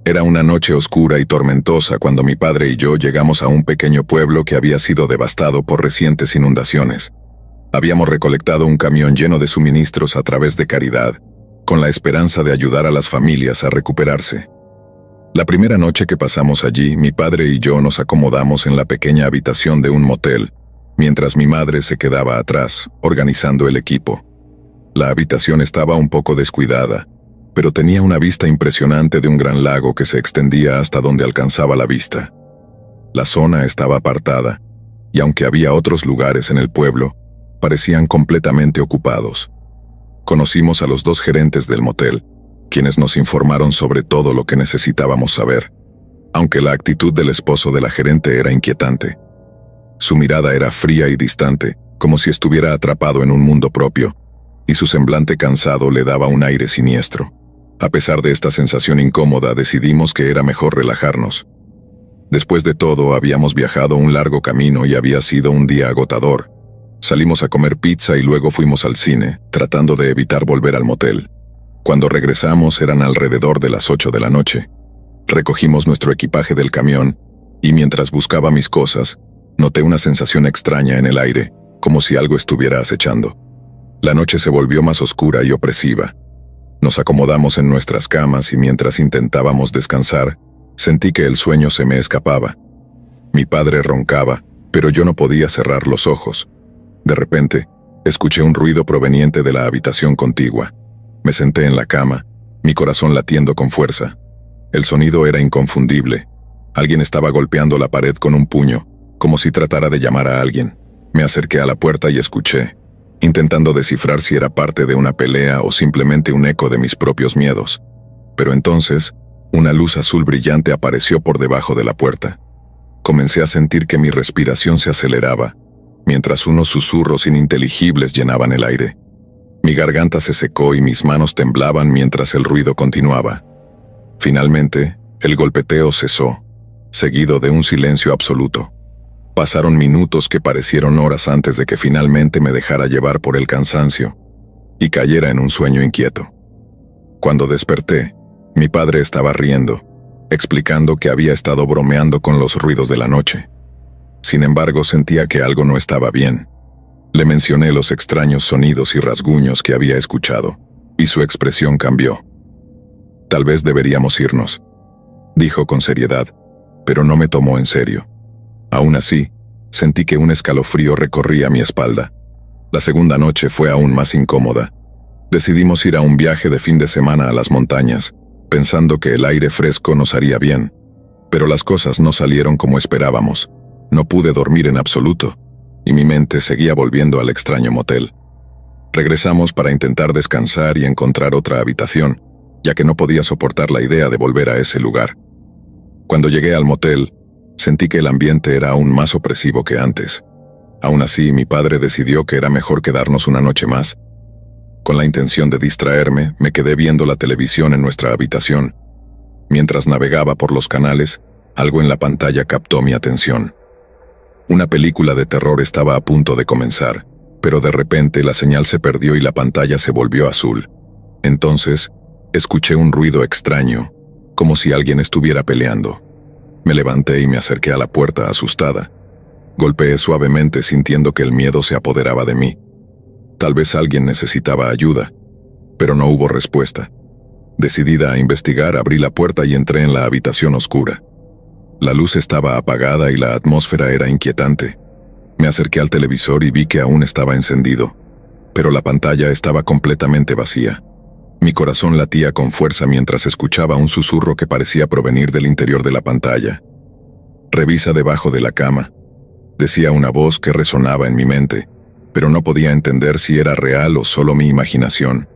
Era una noche oscura y tormentosa cuando mi padre y yo llegamos a un pequeño pueblo que había sido devastado por recientes inundaciones. Habíamos recolectado un camión lleno de suministros a través de caridad, con la esperanza de ayudar a las familias a recuperarse. La primera noche que pasamos allí, mi padre y yo nos acomodamos en la pequeña habitación de un motel, mientras mi madre se quedaba atrás, organizando el equipo. La habitación estaba un poco descuidada, pero tenía una vista impresionante de un gran lago que se extendía hasta donde alcanzaba la vista. La zona estaba apartada, y aunque había otros lugares en el pueblo, parecían completamente ocupados. Conocimos a los dos gerentes del motel, quienes nos informaron sobre todo lo que necesitábamos saber, aunque la actitud del esposo de la gerente era inquietante. Su mirada era fría y distante, como si estuviera atrapado en un mundo propio, y su semblante cansado le daba un aire siniestro. A pesar de esta sensación incómoda, decidimos que era mejor relajarnos. Después de todo, habíamos viajado un largo camino y había sido un día agotador. Salimos a comer pizza y luego fuimos al cine, tratando de evitar volver al motel. Cuando regresamos eran alrededor de las 8 de la noche. Recogimos nuestro equipaje del camión, y mientras buscaba mis cosas, noté una sensación extraña en el aire, como si algo estuviera acechando. La noche se volvió más oscura y opresiva. Nos acomodamos en nuestras camas y mientras intentábamos descansar, sentí que el sueño se me escapaba. Mi padre roncaba, pero yo no podía cerrar los ojos. De repente, escuché un ruido proveniente de la habitación contigua. Me senté en la cama, mi corazón latiendo con fuerza. El sonido era inconfundible. Alguien estaba golpeando la pared con un puño, como si tratara de llamar a alguien. Me acerqué a la puerta y escuché, intentando descifrar si era parte de una pelea o simplemente un eco de mis propios miedos. Pero entonces, una luz azul brillante apareció por debajo de la puerta. Comencé a sentir que mi respiración se aceleraba, mientras unos susurros ininteligibles llenaban el aire. Mi garganta se secó y mis manos temblaban mientras el ruido continuaba. Finalmente, el golpeteo cesó, seguido de un silencio absoluto. Pasaron minutos que parecieron horas antes de que finalmente me dejara llevar por el cansancio y cayera en un sueño inquieto. Cuando desperté, mi padre estaba riendo, explicando que había estado bromeando con los ruidos de la noche. Sin embargo, sentía que algo no estaba bien. Le mencioné los extraños sonidos y rasguños que había escuchado, y su expresión cambió. «Tal vez deberíamos irnos», dijo con seriedad, pero no me tomó en serio. Aún así, sentí que un escalofrío recorría mi espalda. La segunda noche fue aún más incómoda. Decidimos ir a un viaje de fin de semana a las montañas, pensando que el aire fresco nos haría bien. Pero las cosas no salieron como esperábamos. No pude dormir en absoluto, y mi mente seguía volviendo al extraño motel. Regresamos para intentar descansar y encontrar otra habitación, ya que no podía soportar la idea de volver a ese lugar. Cuando llegué al motel, sentí que el ambiente era aún más opresivo que antes. Aún así, mi padre decidió que era mejor quedarnos una noche más. Con la intención de distraerme, me quedé viendo la televisión en nuestra habitación. Mientras navegaba por los canales, algo en la pantalla captó mi atención. Una película de terror estaba a punto de comenzar, pero de repente la señal se perdió y la pantalla se volvió azul. Entonces, escuché un ruido extraño, como si alguien estuviera peleando. Me levanté y me acerqué a la puerta asustada. Golpeé suavemente sintiendo que el miedo se apoderaba de mí. Tal vez alguien necesitaba ayuda, pero no hubo respuesta. Decidida a investigar, abrí la puerta y entré en la habitación oscura. La luz estaba apagada y la atmósfera era inquietante. Me acerqué al televisor y vi que aún estaba encendido, pero la pantalla estaba completamente vacía. Mi corazón latía con fuerza mientras escuchaba un susurro que parecía provenir del interior de la pantalla. «Revisa debajo de la cama», decía una voz que resonaba en mi mente, pero no podía entender si era real o solo mi imaginación.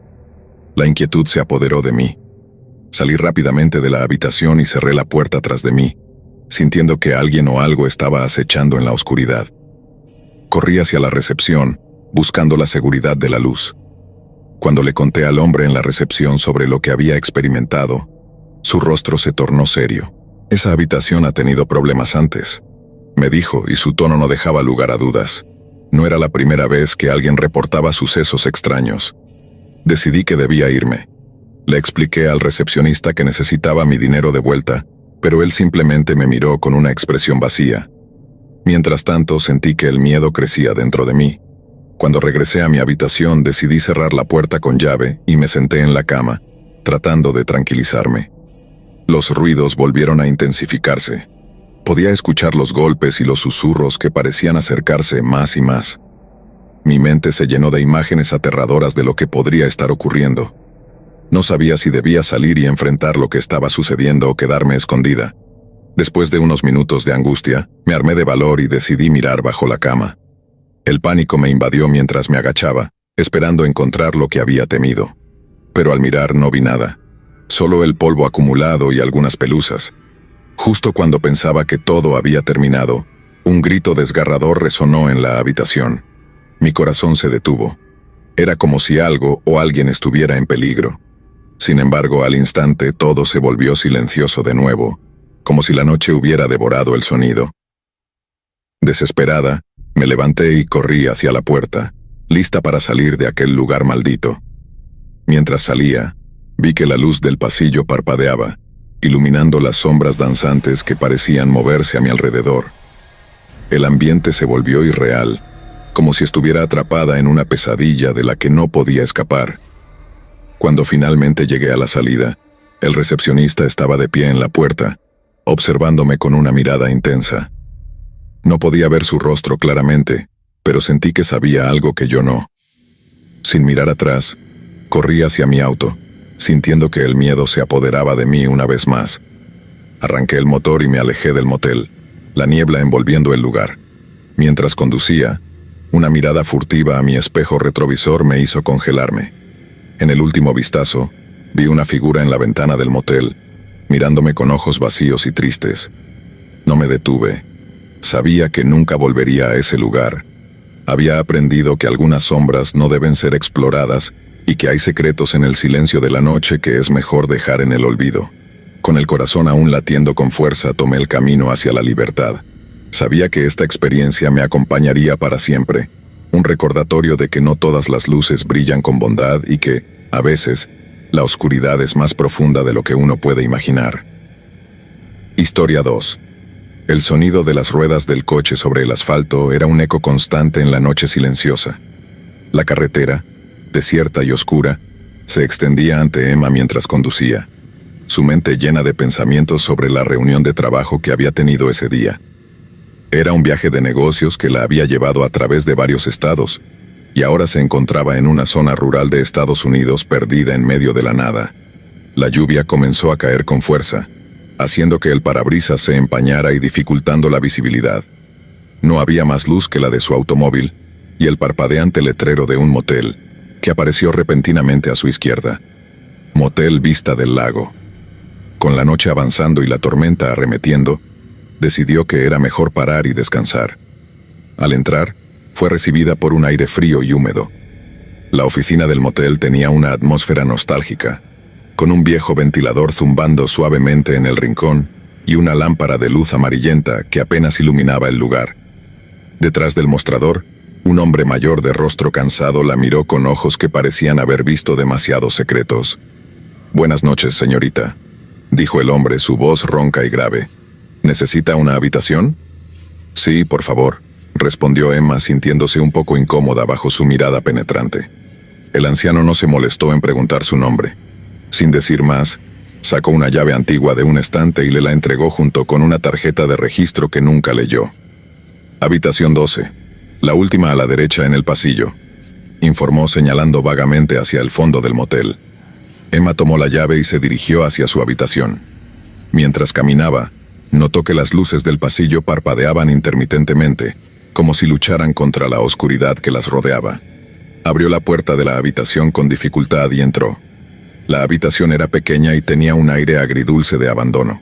La inquietud se apoderó de mí. Salí rápidamente de la habitación y cerré la puerta tras de mí, sintiendo que alguien o algo estaba acechando en la oscuridad. Corrí hacia la recepción, buscando la seguridad de la luz. Cuando le conté al hombre en la recepción sobre lo que había experimentado, su rostro se tornó serio. «Esa habitación ha tenido problemas antes», me dijo, y su tono no dejaba lugar a dudas. No era la primera vez que alguien reportaba sucesos extraños. Decidí que debía irme. Le expliqué al recepcionista que necesitaba mi dinero de vuelta, pero él simplemente me miró con una expresión vacía. Mientras tanto, sentí que el miedo crecía dentro de mí. Cuando regresé a mi habitación, decidí cerrar la puerta con llave y me senté en la cama, tratando de tranquilizarme. Los ruidos volvieron a intensificarse. Podía escuchar los golpes y los susurros que parecían acercarse más y más. Mi mente se llenó de imágenes aterradoras de lo que podría estar ocurriendo. No sabía si debía salir y enfrentar lo que estaba sucediendo o quedarme escondida. Después de unos minutos de angustia, me armé de valor y decidí mirar bajo la cama. El pánico me invadió mientras me agachaba, esperando encontrar lo que había temido. Pero al mirar no vi nada. Solo el polvo acumulado y algunas pelusas. Justo cuando pensaba que todo había terminado, un grito desgarrador resonó en la habitación. Mi corazón se detuvo. Era como si algo o alguien estuviera en peligro. Sin embargo, al instante todo se volvió silencioso de nuevo, como si la noche hubiera devorado el sonido. Desesperada, me levanté y corrí hacia la puerta, lista para salir de aquel lugar maldito. Mientras salía, vi que la luz del pasillo parpadeaba, iluminando las sombras danzantes que parecían moverse a mi alrededor. El ambiente se volvió irreal, como si estuviera atrapada en una pesadilla de la que no podía escapar. Cuando finalmente llegué a la salida, el recepcionista estaba de pie en la puerta, observándome con una mirada intensa. No podía ver su rostro claramente, pero sentí que sabía algo que yo no. Sin mirar atrás, corrí hacia mi auto, sintiendo que el miedo se apoderaba de mí una vez más. Arranqué el motor y me alejé del motel, la niebla envolviendo el lugar. Mientras conducía, una mirada furtiva a mi espejo retrovisor me hizo congelarme. En el último vistazo, vi una figura en la ventana del motel, mirándome con ojos vacíos y tristes. No me detuve. Sabía que nunca volvería a ese lugar. Había aprendido que algunas sombras no deben ser exploradas y que hay secretos en el silencio de la noche que es mejor dejar en el olvido. Con el corazón aún latiendo con fuerza, tomé el camino hacia la libertad. Sabía que esta experiencia me acompañaría para siempre. Un recordatorio de que no todas las luces brillan con bondad y que, a veces, la oscuridad es más profunda de lo que uno puede imaginar. Historia 2. El sonido de las ruedas del coche sobre el asfalto era un eco constante en la noche silenciosa. La carretera, desierta y oscura, se extendía ante Emma mientras conducía, su mente llena de pensamientos sobre la reunión de trabajo que había tenido ese día. Era un viaje de negocios que la había llevado a través de varios estados, y ahora se encontraba en una zona rural de Estados Unidos perdida en medio de la nada. La lluvia comenzó a caer con fuerza, haciendo que el parabrisas se empañara y dificultando la visibilidad. No había más luz que la de su automóvil, y el parpadeante letrero de un motel, que apareció repentinamente a su izquierda. Motel Vista del Lago. Con la noche avanzando y la tormenta arremetiendo, decidió que era mejor parar y descansar. Al entrar, fue recibida por un aire frío y húmedo. La oficina del motel tenía una atmósfera nostálgica, con un viejo ventilador zumbando suavemente en el rincón y una lámpara de luz amarillenta que apenas iluminaba el lugar. Detrás del mostrador, un hombre mayor de rostro cansado la miró con ojos que parecían haber visto demasiados secretos. «Buenas noches, señorita», dijo el hombre, su voz ronca y grave. «¿Necesita una habitación?» «Sí, por favor», respondió Emma, sintiéndose un poco incómoda bajo su mirada penetrante. El anciano no se molestó en preguntar su nombre. Sin decir más, sacó una llave antigua de un estante y le la entregó junto con una tarjeta de registro que nunca leyó. «Habitación 12, la última a la derecha en el pasillo», informó señalando vagamente hacia el fondo del motel. Emma tomó la llave y se dirigió hacia su habitación. Mientras caminaba, notó que las luces del pasillo parpadeaban intermitentemente, como si lucharan contra la oscuridad que las rodeaba. Abrió la puerta de la habitación con dificultad y entró. La habitación era pequeña y tenía un aire agridulce de abandono.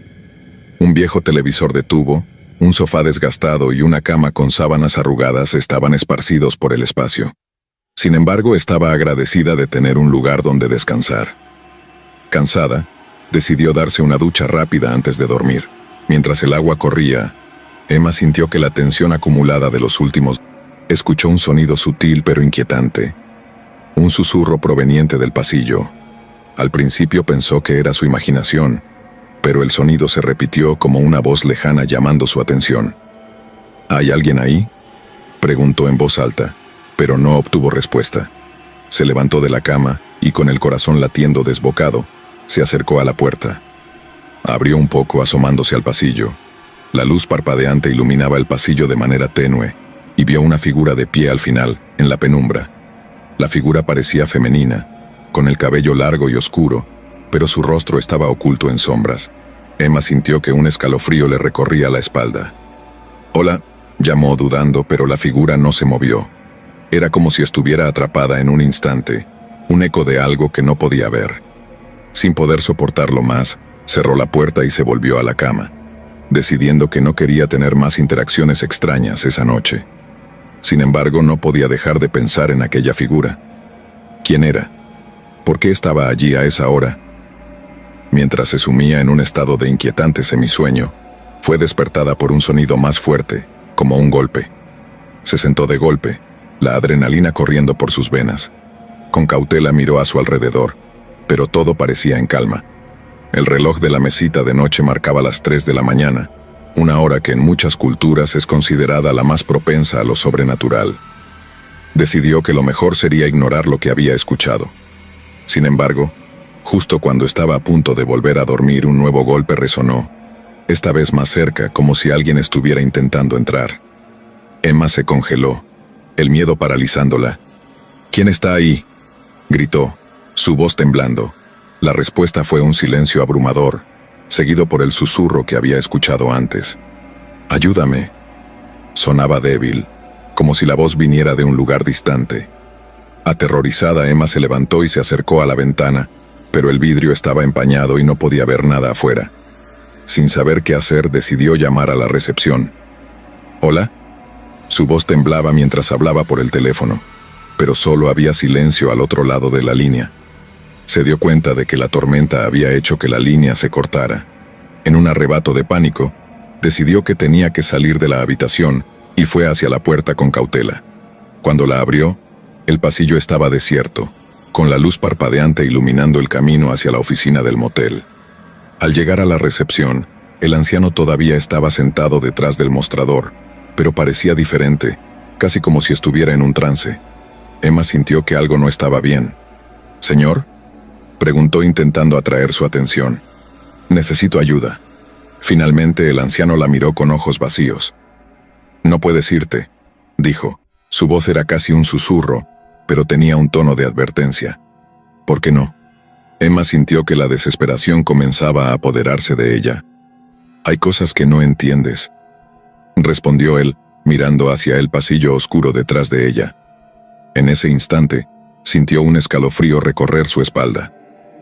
Un viejo televisor de tubo, un sofá desgastado y una cama con sábanas arrugadas estaban esparcidos por el espacio. Sin embargo, estaba agradecida de tener un lugar donde descansar. Cansada, decidió darse una ducha rápida antes de dormir. Mientras el agua corría, Emma sintió que la tensión acumulada de los últimos días. Escuchó un sonido sutil pero inquietante. Un susurro proveniente del pasillo. Al principio pensó que era su imaginación, pero el sonido se repitió como una voz lejana llamando su atención. ¿Hay alguien ahí?, preguntó en voz alta, pero no obtuvo respuesta. Se levantó de la cama y, con el corazón latiendo desbocado, se acercó a la puerta. Abrió un poco asomándose al pasillo. La luz parpadeante iluminaba el pasillo de manera tenue y vio una figura de pie al final, en la penumbra. La figura parecía femenina, con el cabello largo y oscuro, pero su rostro estaba oculto en sombras. Emma sintió que un escalofrío le recorría la espalda. «Hola», llamó dudando, pero la figura no se movió. Era como si estuviera atrapada en un instante, un eco de algo que no podía ver. Sin poder soportarlo más, cerró la puerta y se volvió a la cama, decidiendo que no quería tener más interacciones extrañas esa noche. Sin embargo, no podía dejar de pensar en aquella figura. ¿Quién era? ¿Por qué estaba allí a esa hora? Mientras se sumía en un estado de inquietante semisueño, fue despertada por un sonido más fuerte, como un golpe. Se sentó de golpe, la adrenalina corriendo por sus venas. Con cautela miró a su alrededor, pero todo parecía en calma. El reloj de la mesita de noche marcaba las 3 de la mañana, una hora que en muchas culturas es considerada la más propensa a lo sobrenatural. Decidió que lo mejor sería ignorar lo que había escuchado. Sin embargo, justo cuando estaba a punto de volver a dormir, un nuevo golpe resonó, esta vez más cerca, como si alguien estuviera intentando entrar. Emma se congeló, el miedo paralizándola. «¿Quién está ahí?», gritó, su voz temblando. La respuesta fue un silencio abrumador, seguido por el susurro que había escuchado antes. «Ayúdame». Sonaba débil, como si la voz viniera de un lugar distante. Aterrorizada, Emma se levantó y se acercó a la ventana, pero el vidrio estaba empañado y no podía ver nada afuera. Sin saber qué hacer, decidió llamar a la recepción. «¿Hola?». Su voz temblaba mientras hablaba por el teléfono, pero solo había silencio al otro lado de la línea. Se dio cuenta de que la tormenta había hecho que la línea se cortara. En un arrebato de pánico, decidió que tenía que salir de la habitación y fue hacia la puerta con cautela. Cuando la abrió, el pasillo estaba desierto, con la luz parpadeante iluminando el camino hacia la oficina del motel. Al llegar a la recepción, el anciano todavía estaba sentado detrás del mostrador, pero parecía diferente, casi como si estuviera en un trance. Emma sintió que algo no estaba bien. «¿Señor?», preguntó intentando atraer su atención. «Necesito ayuda». Finalmente el anciano la miró con ojos vacíos. «No puedes irte», dijo. Su voz era casi un susurro, pero tenía un tono de advertencia. «¿Por qué no?». Emma sintió que la desesperación comenzaba a apoderarse de ella. «Hay cosas que no entiendes», respondió él, mirando hacia el pasillo oscuro detrás de ella. En ese instante, sintió un escalofrío recorrer su espalda.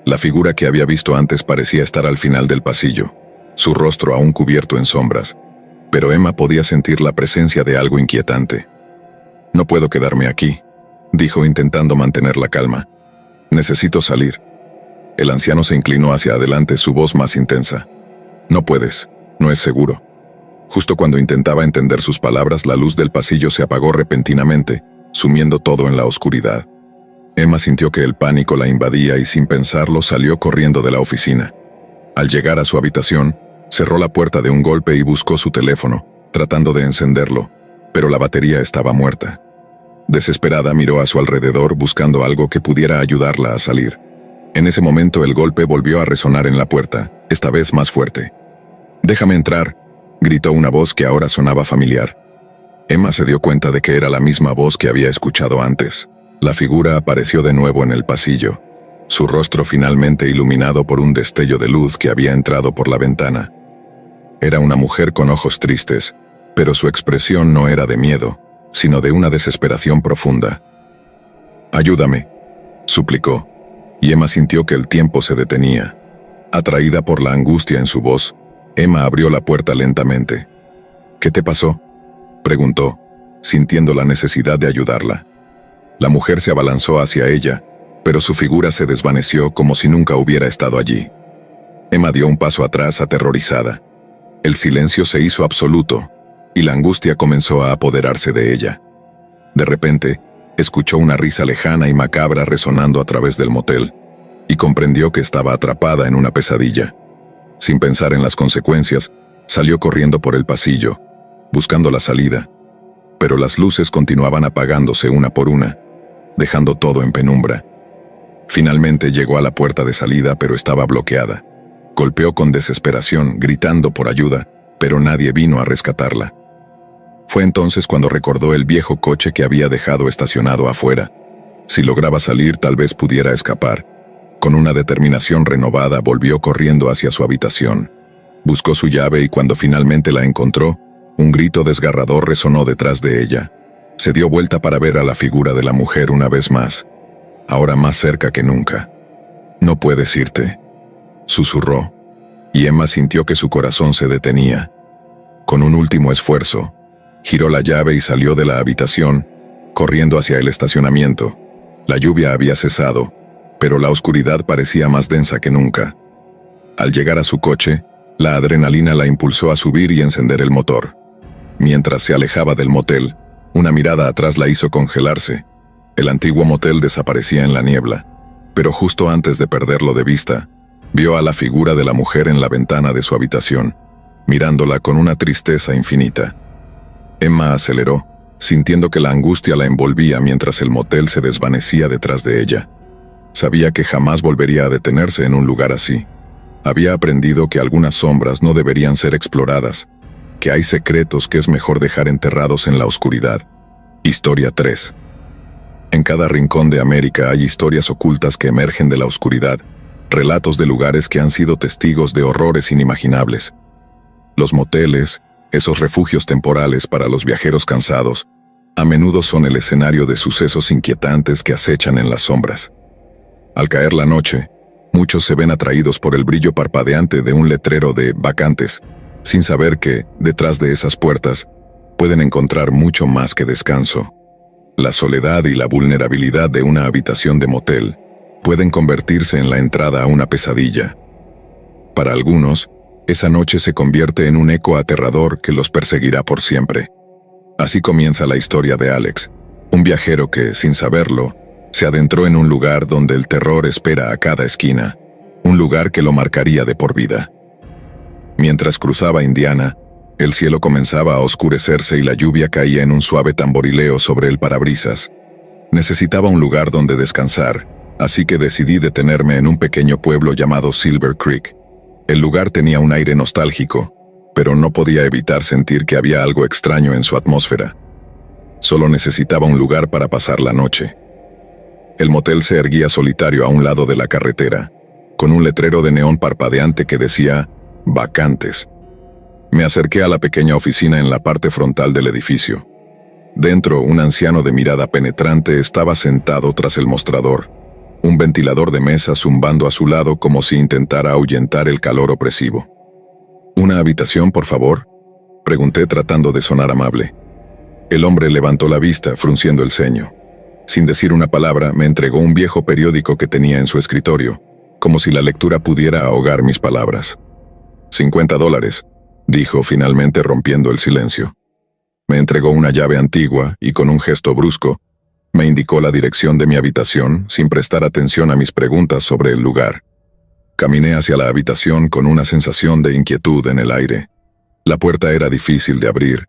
La figura que había visto antes parecía estar al final del pasillo, su rostro aún cubierto en sombras, pero Emma podía sentir la presencia de algo inquietante. «No puedo quedarme aquí», dijo intentando mantener la calma. «Necesito salir». El anciano se inclinó hacia adelante, su voz más intensa. «No puedes, no es seguro». Justo cuando intentaba entender sus palabras, la luz del pasillo se apagó repentinamente, sumiendo todo en la oscuridad. Emma sintió que el pánico la invadía y sin pensarlo salió corriendo de la oficina. Al llegar a su habitación, cerró la puerta de un golpe y buscó su teléfono, tratando de encenderlo, pero la batería estaba muerta. Desesperada miró a su alrededor buscando algo que pudiera ayudarla a salir. En ese momento el golpe volvió a resonar en la puerta, esta vez más fuerte. «Déjame entrar», gritó una voz que ahora sonaba familiar. Emma se dio cuenta de que era la misma voz que había escuchado antes. La figura apareció de nuevo en el pasillo, su rostro finalmente iluminado por un destello de luz que había entrado por la ventana. Era una mujer con ojos tristes, pero su expresión no era de miedo, sino de una desesperación profunda. «Ayúdame», suplicó, y Emma sintió que el tiempo se detenía. Atraída por la angustia en su voz, Emma abrió la puerta lentamente. «¿Qué te pasó?», preguntó, sintiendo la necesidad de ayudarla. La mujer se abalanzó hacia ella, pero su figura se desvaneció como si nunca hubiera estado allí. Emma dio un paso atrás, aterrorizada. El silencio se hizo absoluto, y la angustia comenzó a apoderarse de ella. De repente, escuchó una risa lejana y macabra resonando a través del motel. y comprendió que estaba atrapada en una pesadilla. Sin pensar en las consecuencias, salió corriendo por el pasillo, buscando la salida, pero las luces continuaban apagándose una por una, dejando todo en penumbra. Finalmente llegó a la puerta de salida, pero estaba bloqueada. Golpeó con desesperación, gritando por ayuda, pero nadie vino a rescatarla. Fue entonces cuando recordó el viejo coche que había dejado estacionado afuera. Si lograba salir, tal vez pudiera escapar. Con una determinación renovada, volvió corriendo hacia su habitación. Buscó su llave y cuando finalmente la encontró, un grito desgarrador resonó detrás de ella. Se dio vuelta para ver a la figura de la mujer una vez más, ahora más cerca que nunca. «No puedes irte», susurró, y Emma sintió que su corazón se detenía. Con un último esfuerzo, giró la llave y salió de la habitación, corriendo hacia el estacionamiento. La lluvia había cesado, pero la oscuridad parecía más densa que nunca. Al llegar a su coche, la adrenalina la impulsó a subir y encender el motor. Mientras se alejaba del motel, una mirada atrás la hizo congelarse. El antiguo motel desaparecía en la niebla, pero justo antes de perderlo de vista, vio a la figura de la mujer en la ventana de su habitación, mirándola con una tristeza infinita. Emma aceleró, sintiendo que la angustia la envolvía mientras el motel se desvanecía detrás de ella. Sabía que jamás volvería a detenerse en un lugar así. Había aprendido que algunas sombras no deberían ser exploradas, que hay secretos que es mejor dejar enterrados en la oscuridad. Historia 3. En cada rincón de América hay historias ocultas que emergen de la oscuridad, relatos de lugares que han sido testigos de horrores inimaginables. Los moteles, esos refugios temporales para los viajeros cansados, a menudo son el escenario de sucesos inquietantes que acechan en las sombras. Al caer la noche, muchos se ven atraídos por el brillo parpadeante de un letrero de vacantes, sin saber que, detrás de esas puertas, pueden encontrar mucho más que descanso. La soledad y la vulnerabilidad de una habitación de motel pueden convertirse en la entrada a una pesadilla. Para algunos, esa noche se convierte en un eco aterrador que los perseguirá por siempre. Así comienza la historia de Alex, un viajero que, sin saberlo, se adentró en un lugar donde el terror espera a cada esquina, un lugar que lo marcaría de por vida. Mientras cruzaba Indiana, el cielo comenzaba a oscurecerse y la lluvia caía en un suave tamborileo sobre el parabrisas. Necesitaba un lugar donde descansar, así que decidí detenerme en un pequeño pueblo llamado Silver Creek. El lugar tenía un aire nostálgico, pero no podía evitar sentir que había algo extraño en su atmósfera. Solo necesitaba un lugar para pasar la noche. El motel se erguía solitario a un lado de la carretera, con un letrero de neón parpadeante que decía «Vacantes». Me acerqué a la pequeña oficina en la parte frontal del edificio. Dentro, un anciano de mirada penetrante estaba sentado tras el mostrador, un ventilador de mesa zumbando a su lado como si intentara ahuyentar el calor opresivo. «¿Una habitación, por favor?», pregunté tratando de sonar amable. El hombre levantó la vista, frunciendo el ceño. Sin decir una palabra, me entregó un viejo periódico que tenía en su escritorio, como si la lectura pudiera ahogar mis palabras. $50, dijo finalmente rompiendo el silencio. Me entregó una llave antigua y con un gesto brusco, me indicó la dirección de mi habitación sin prestar atención a mis preguntas sobre el lugar. Caminé hacia la habitación con una sensación de inquietud en el aire. La puerta era difícil de abrir.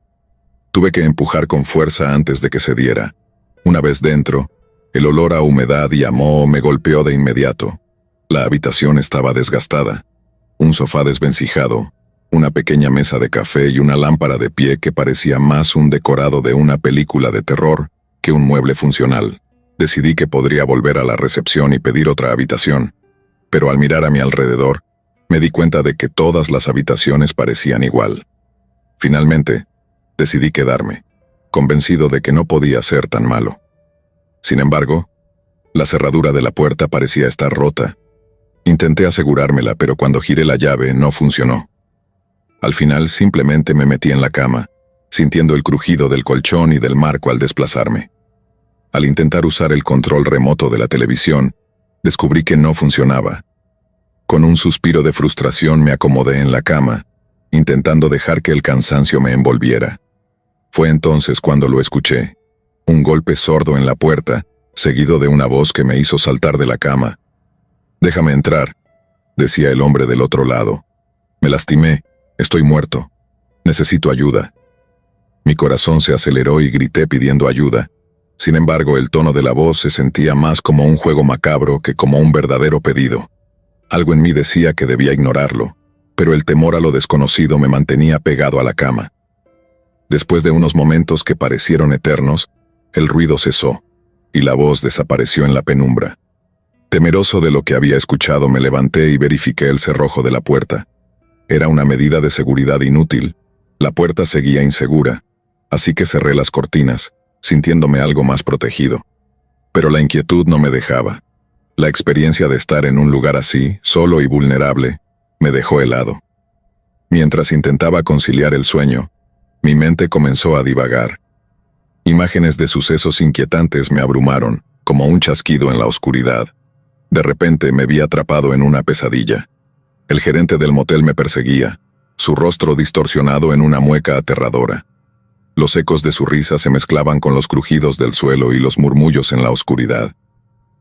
Tuve que empujar con fuerza antes de que cediera. Una vez dentro, el olor a humedad y a moho me golpeó de inmediato. La habitación estaba desgastada. Un sofá desvencijado, una pequeña mesa de café y una lámpara de pie que parecía más un decorado de una película de terror que un mueble funcional. Decidí que podría volver a la recepción y pedir otra habitación, pero al mirar a mi alrededor, me di cuenta de que todas las habitaciones parecían igual. Finalmente, decidí quedarme, convencido de que no podía ser tan malo. Sin embargo, la cerradura de la puerta parecía estar rota. Intenté asegurármela, pero cuando giré la llave no funcionó. Al final simplemente me metí en la cama, sintiendo el crujido del colchón y del marco al desplazarme. Al intentar usar el control remoto de la televisión, descubrí que no funcionaba. Con un suspiro de frustración me acomodé en la cama, intentando dejar que el cansancio me envolviera. Fue entonces cuando lo escuché, un golpe sordo en la puerta, seguido de una voz que me hizo saltar de la cama. «Déjame entrar», decía el hombre del otro lado. «Me lastimé, estoy muerto. Necesito ayuda». Mi corazón se aceleró y grité pidiendo ayuda. Sin embargo, el tono de la voz se sentía más como un juego macabro que como un verdadero pedido. Algo en mí decía que debía ignorarlo, pero el temor a lo desconocido me mantenía pegado a la cama. Después de unos momentos que parecieron eternos, el ruido cesó, y la voz desapareció en la penumbra. Temeroso de lo que había escuchado, me levanté y verifiqué el cerrojo de la puerta. Era una medida de seguridad inútil. La puerta seguía insegura, así que cerré las cortinas, sintiéndome algo más protegido. Pero la inquietud no me dejaba. La experiencia de estar en un lugar así, solo y vulnerable, me dejó helado. Mientras intentaba conciliar el sueño, mi mente comenzó a divagar. Imágenes de sucesos inquietantes me abrumaron, como un chasquido en la oscuridad. De repente me vi atrapado en una pesadilla. El gerente del motel me perseguía, su rostro distorsionado en una mueca aterradora. Los ecos de su risa se mezclaban con los crujidos del suelo y los murmullos en la oscuridad.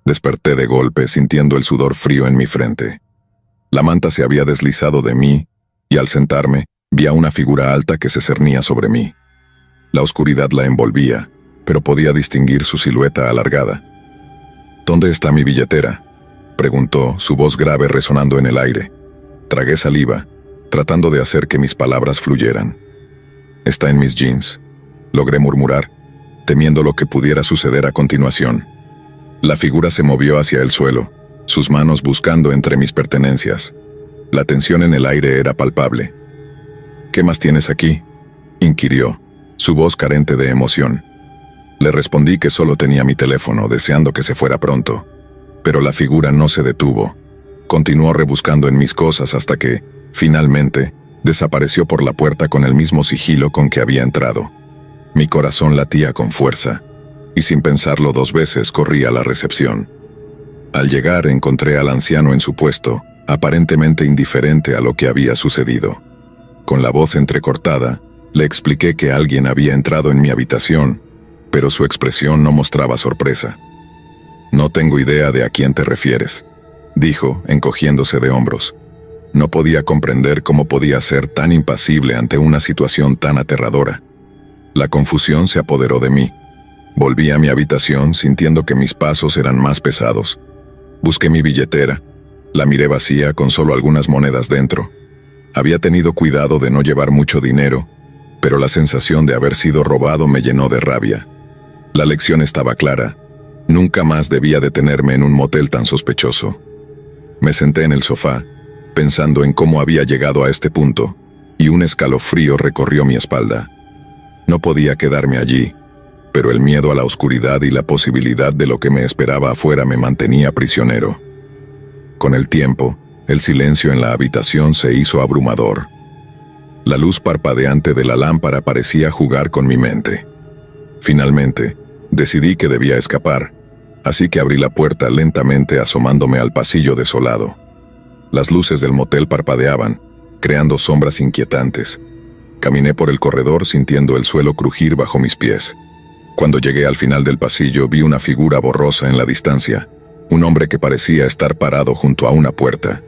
Desperté de golpe, sintiendo el sudor frío en mi frente. La manta se había deslizado de mí, y al sentarme, vi a una figura alta que se cernía sobre mí. La oscuridad la envolvía, pero podía distinguir su silueta alargada. «¿Dónde está mi billetera?», preguntó, su voz grave resonando en el aire. Tragué saliva, tratando de hacer que mis palabras fluyeran. «Está en mis jeans», logré murmurar, temiendo lo que pudiera suceder a continuación. La figura se movió hacia el suelo, sus manos buscando entre mis pertenencias. La tensión en el aire era palpable. «¿Qué más tienes aquí?», inquirió, su voz carente de emoción. Le respondí que solo tenía mi teléfono, deseando que se fuera pronto. Pero la figura no se detuvo. Continuó rebuscando en mis cosas hasta que, finalmente, desapareció por la puerta con el mismo sigilo con que había entrado. Mi corazón latía con fuerza, y sin pensarlo 2 veces corrí a la recepción. Al llegar encontré al anciano en su puesto, aparentemente indiferente a lo que había sucedido. Con la voz entrecortada, le expliqué que alguien había entrado en mi habitación, pero su expresión no mostraba sorpresa. «No tengo idea de a quién te refieres», dijo, encogiéndose de hombros. No podía comprender cómo podía ser tan impasible ante una situación tan aterradora. La confusión se apoderó de mí. Volví a mi habitación sintiendo que mis pasos eran más pesados. Busqué mi billetera. La miré vacía con solo algunas monedas dentro. Había tenido cuidado de no llevar mucho dinero, pero la sensación de haber sido robado me llenó de rabia. La lección estaba clara. Nunca más debía detenerme en un motel tan sospechoso. Me senté en el sofá, pensando en cómo había llegado a este punto, y un escalofrío recorrió mi espalda. No podía quedarme allí, pero el miedo a la oscuridad y la posibilidad de lo que me esperaba afuera me mantenía prisionero. Con el tiempo, el silencio en la habitación se hizo abrumador. La luz parpadeante de la lámpara parecía jugar con mi mente. Finalmente, decidí que debía escapar, así que abrí la puerta lentamente asomándome al pasillo desolado. Las luces del motel parpadeaban, creando sombras inquietantes. Caminé por el corredor sintiendo el suelo crujir bajo mis pies. Cuando llegué al final del pasillo vi una figura borrosa en la distancia, un hombre que parecía estar parado junto a una puerta.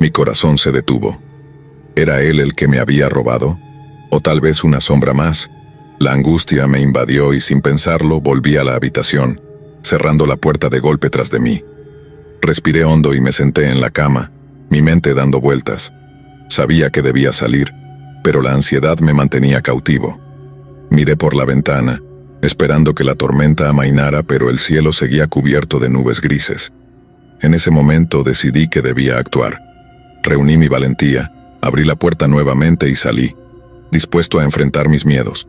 Mi corazón se detuvo. ¿Era él el que me había robado? ¿O tal vez una sombra más? La angustia me invadió y sin pensarlo volví a la habitación, cerrando la puerta de golpe tras de mí. Respiré hondo y me senté en la cama, mi mente dando vueltas. Sabía que debía salir, pero la ansiedad me mantenía cautivo. Miré por la ventana, esperando que la tormenta amainara, pero el cielo seguía cubierto de nubes grises. En ese momento decidí que debía actuar. Reuní mi valentía, abrí la puerta nuevamente y salí, dispuesto a enfrentar mis miedos.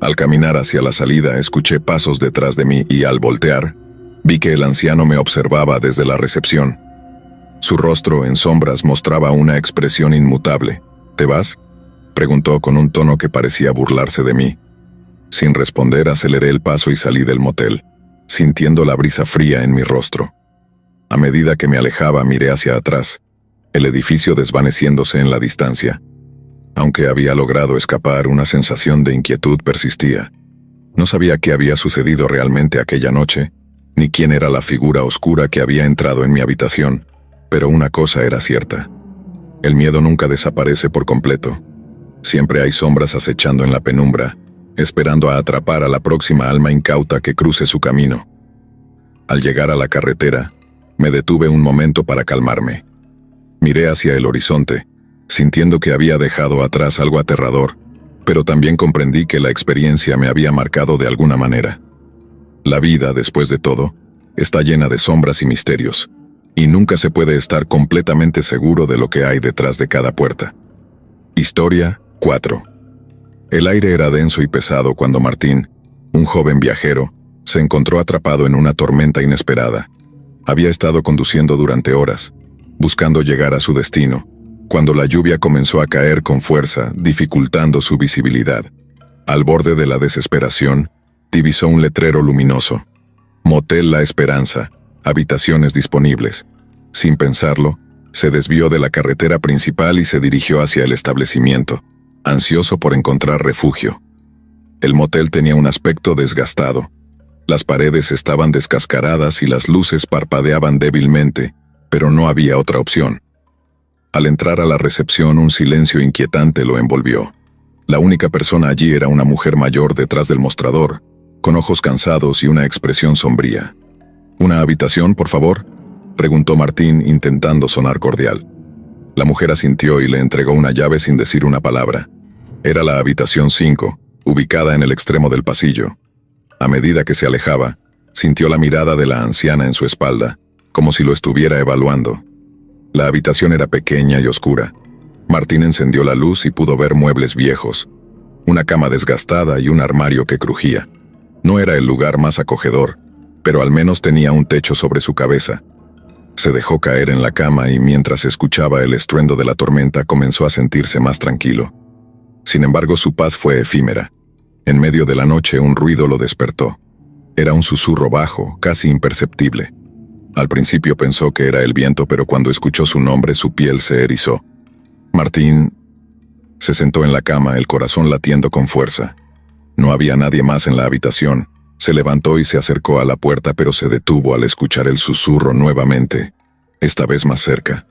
Al caminar hacia la salida escuché pasos detrás de mí y al voltear, vi que el anciano me observaba desde la recepción. Su rostro en sombras mostraba una expresión inmutable. ¿Te vas?, preguntó con un tono que parecía burlarse de mí. Sin responder aceleré el paso y salí del motel, sintiendo la brisa fría en mi rostro. A medida que me alejaba miré hacia atrás, el edificio desvaneciéndose en la distancia. Aunque había logrado escapar, una sensación de inquietud persistía. No sabía qué había sucedido realmente aquella noche, ni quién era la figura oscura que había entrado en mi habitación, Pero una cosa era cierta. El miedo nunca desaparece por completo. Siempre hay sombras acechando en la penumbra, esperando a atrapar a la próxima alma incauta que cruce su camino. Al llegar a la carretera, me detuve un momento para calmarme. Miré hacia el horizonte, sintiendo que había dejado atrás algo aterrador, pero también comprendí que la experiencia me había marcado de alguna manera. La vida, después de todo, está llena de sombras y misterios, y nunca se puede estar completamente seguro de lo que hay detrás de cada puerta. Historia 4. El aire era denso y pesado cuando Martín, un joven viajero, se encontró atrapado en una tormenta inesperada. Había estado conduciendo durante horas, buscando llegar a su destino, cuando la lluvia comenzó a caer con fuerza, dificultando su visibilidad. Al borde de la desesperación, divisó un letrero luminoso. Motel La Esperanza, habitaciones disponibles. Sin pensarlo, se desvió de la carretera principal y se dirigió hacia el establecimiento, ansioso por encontrar refugio. El motel tenía un aspecto desgastado. Las paredes estaban descascaradas y las luces parpadeaban débilmente, pero no había otra opción. Al entrar a la recepción, un silencio inquietante lo envolvió. La única persona allí era una mujer mayor detrás del mostrador, con ojos cansados y una expresión sombría. «¿Una habitación, por favor?», preguntó Martín intentando sonar cordial. La mujer asintió y le entregó una llave sin decir una palabra. Era la habitación 5, ubicada en el extremo del pasillo. A medida que se alejaba, sintió la mirada de la anciana en su espalda, como si lo estuviera evaluando. La habitación era pequeña y oscura. Martín encendió la luz y pudo ver muebles viejos, una cama desgastada y un armario que crujía. No era el lugar más acogedor, pero al menos tenía un techo sobre su cabeza. Se dejó caer en la cama y mientras escuchaba el estruendo de la tormenta comenzó a sentirse más tranquilo. Sin embargo, su paz fue efímera. En medio de la noche un ruido lo despertó. Era un susurro bajo, casi imperceptible. Al principio pensó que era el viento, pero cuando escuchó su nombre su piel se erizó. Martín se sentó en la cama, el corazón latiendo con fuerza. No había nadie más en la habitación. Se levantó y se acercó a la puerta, pero se detuvo al escuchar el susurro nuevamente, esta vez más cerca.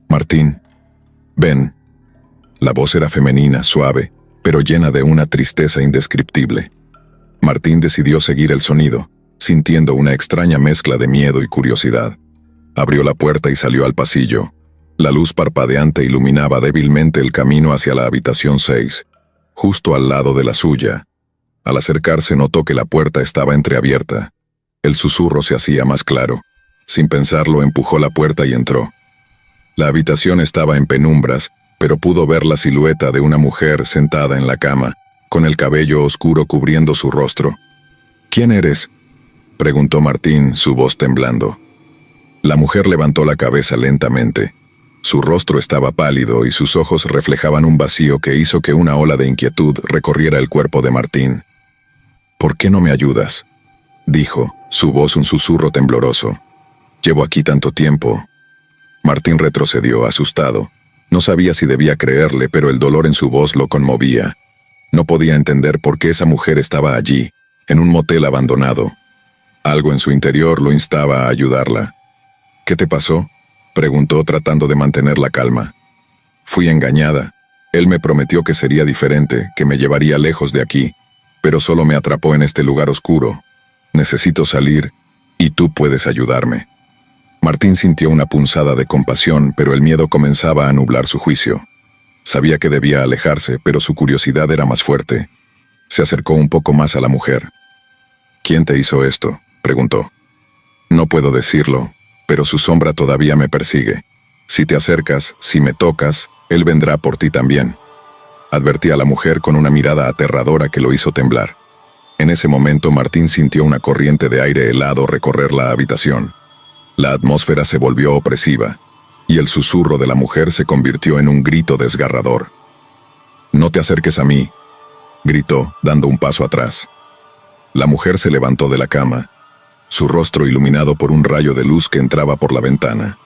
«Martín, ven». La voz era femenina, suave, pero llena de una tristeza indescriptible. Martín decidió seguir el sonido, sintiendo una extraña mezcla de miedo y curiosidad. Abrió la puerta y salió al pasillo. La luz parpadeante iluminaba débilmente el camino hacia la habitación 6, justo al lado de la suya. Al acercarse notó que la puerta estaba entreabierta. El susurro se hacía más claro. Sin pensarlo, empujó la puerta y entró. La habitación estaba en penumbras, pero pudo ver la silueta de una mujer sentada en la cama, con el cabello oscuro cubriendo su rostro. «¿Quién eres?», preguntó Martín, su voz temblando. La mujer levantó la cabeza lentamente. Su rostro estaba pálido y sus ojos reflejaban un vacío que hizo que una ola de inquietud recorriera el cuerpo de Martín. «¿Por qué no me ayudas?», dijo, su voz un susurro tembloroso. «Llevo aquí tanto tiempo». Martín retrocedió, asustado. No sabía si debía creerle, pero el dolor en su voz lo conmovía. No podía entender por qué esa mujer estaba allí, en un motel abandonado. Algo en su interior lo instaba a ayudarla. «¿Qué te pasó?», preguntó tratando de mantener la calma. «Fui engañada. Él me prometió que sería diferente, que me llevaría lejos de aquí, pero solo me atrapó en este lugar oscuro. Necesito salir, y tú puedes ayudarme». Martín sintió una punzada de compasión, pero el miedo comenzaba a nublar su juicio. Sabía que debía alejarse, pero su curiosidad era más fuerte. Se acercó un poco más a la mujer. «¿Quién te hizo esto?», preguntó. «No puedo decirlo, pero su sombra todavía me persigue. Si te acercas, si me tocas, él vendrá por ti también», advertía a la mujer con una mirada aterradora que lo hizo temblar. En ese momento Martín sintió una corriente de aire helado recorrer la habitación. La atmósfera se volvió opresiva, y el susurro de la mujer se convirtió en un grito desgarrador. «No te acerques a mí», gritó, dando un paso atrás. La mujer se levantó de la cama, su rostro iluminado por un rayo de luz que entraba por la ventana.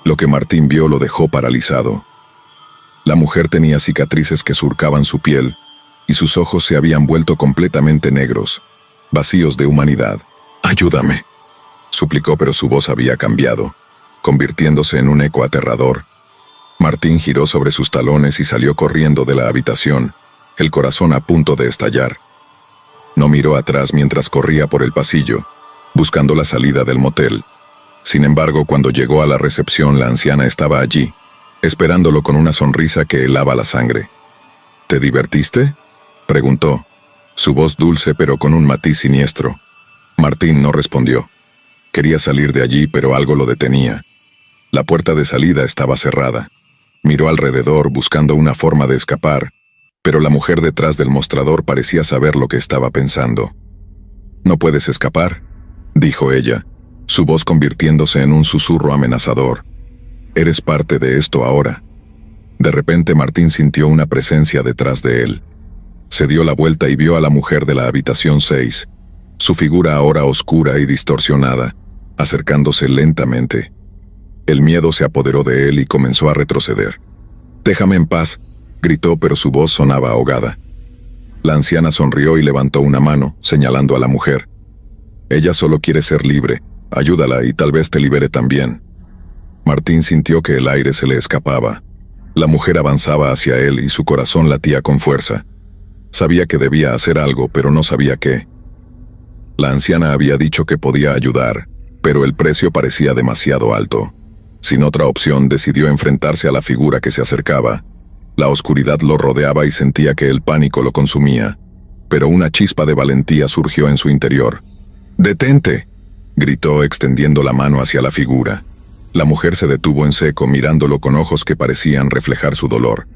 Lo que Martín vio lo dejó paralizado. La mujer tenía cicatrices que surcaban su piel, y sus ojos se habían vuelto completamente negros, vacíos de humanidad. «Ayúdame», suplicó, pero su voz había cambiado, convirtiéndose en un eco aterrador. Martín giró sobre sus talones y salió corriendo de la habitación, el corazón a punto de estallar. No miró atrás mientras corría por el pasillo, buscando la salida del motel. Sin embargo, cuando llegó a la recepción, la anciana estaba allí, esperándolo con una sonrisa que helaba la sangre. ¿Te divertiste?, preguntó, su voz dulce pero con un matiz siniestro. Martín no respondió. Quería salir de allí, pero algo lo detenía. La puerta de salida estaba cerrada. Miró alrededor buscando una forma de escapar, pero la mujer detrás del mostrador parecía saber lo que estaba pensando. «No puedes escapar», dijo ella, su voz convirtiéndose en un susurro amenazador. «Eres parte de esto ahora». De repente Martín sintió una presencia detrás de él. Se dio la vuelta y vio a la mujer de la habitación 6, su figura ahora oscura y distorsionada, acercándose lentamente. El miedo se apoderó de él y comenzó a retroceder. «Déjame en paz», gritó, pero su voz sonaba ahogada. La anciana sonrió y levantó una mano, señalando a la mujer. «Ella solo quiere ser libre, ayúdala y tal vez te libere también». Martín sintió que el aire se le escapaba. La mujer avanzaba hacia él y su corazón latía con fuerza. Sabía que debía hacer algo, pero no sabía qué. La anciana había dicho que podía ayudar, pero el precio parecía demasiado alto. Sin otra opción, decidió enfrentarse a la figura que se acercaba. La oscuridad lo rodeaba y sentía que el pánico lo consumía, pero una chispa de valentía surgió en su interior. «¡Detente!», gritó extendiendo la mano hacia la figura. La mujer se detuvo en seco, mirándolo con ojos que parecían reflejar su dolor.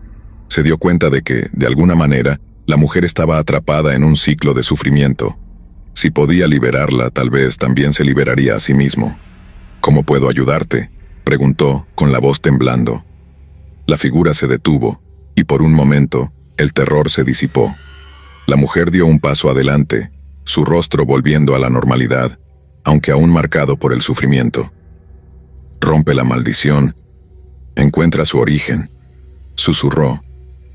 Se dio cuenta de que, de alguna manera, la mujer estaba atrapada en un ciclo de sufrimiento. Si podía liberarla, tal vez también se liberaría a sí mismo. «¿Cómo puedo ayudarte?», preguntó, con la voz temblando. La figura se detuvo, y por un momento, el terror se disipó. La mujer dio un paso adelante, su rostro volviendo a la normalidad, aunque aún marcado por el sufrimiento. «Rompe la maldición. Encuentra su origen», susurró,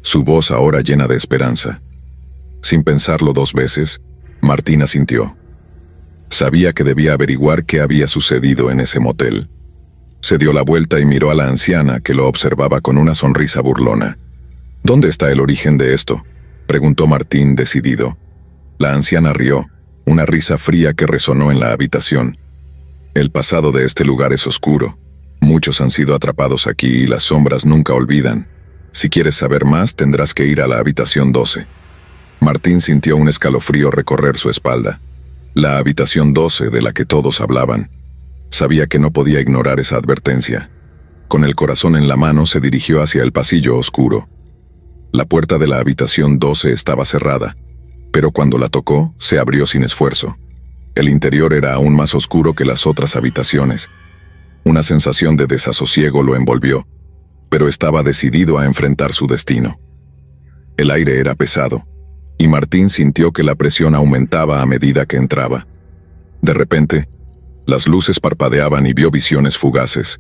su voz ahora llena de esperanza. Sin pensarlo 2 veces, Martín asintió. Sabía que debía averiguar qué había sucedido en ese motel. Se dio la vuelta y miró a la anciana, que lo observaba con una sonrisa burlona. «¿Dónde está el origen de esto?», preguntó Martín decidido. La anciana rió, una risa fría que resonó en la habitación. «El pasado de este lugar es oscuro. Muchos han sido atrapados aquí y las sombras nunca olvidan. Si quieres saber más, tendrás que ir a la habitación 12. Martín sintió un escalofrío recorrer su espalda. La habitación 12 de la que todos hablaban. Sabía que no podía ignorar esa advertencia. Con el corazón en la mano se dirigió hacia el pasillo oscuro. La puerta de la habitación 12 estaba cerrada, pero cuando la tocó, se abrió sin esfuerzo. El interior era aún más oscuro que las otras habitaciones. Una sensación de desasosiego lo envolvió, pero estaba decidido a enfrentar su destino. El aire era pesado, y Martín sintió que la presión aumentaba a medida que entraba. De repente, las luces parpadeaban y vio visiones fugaces.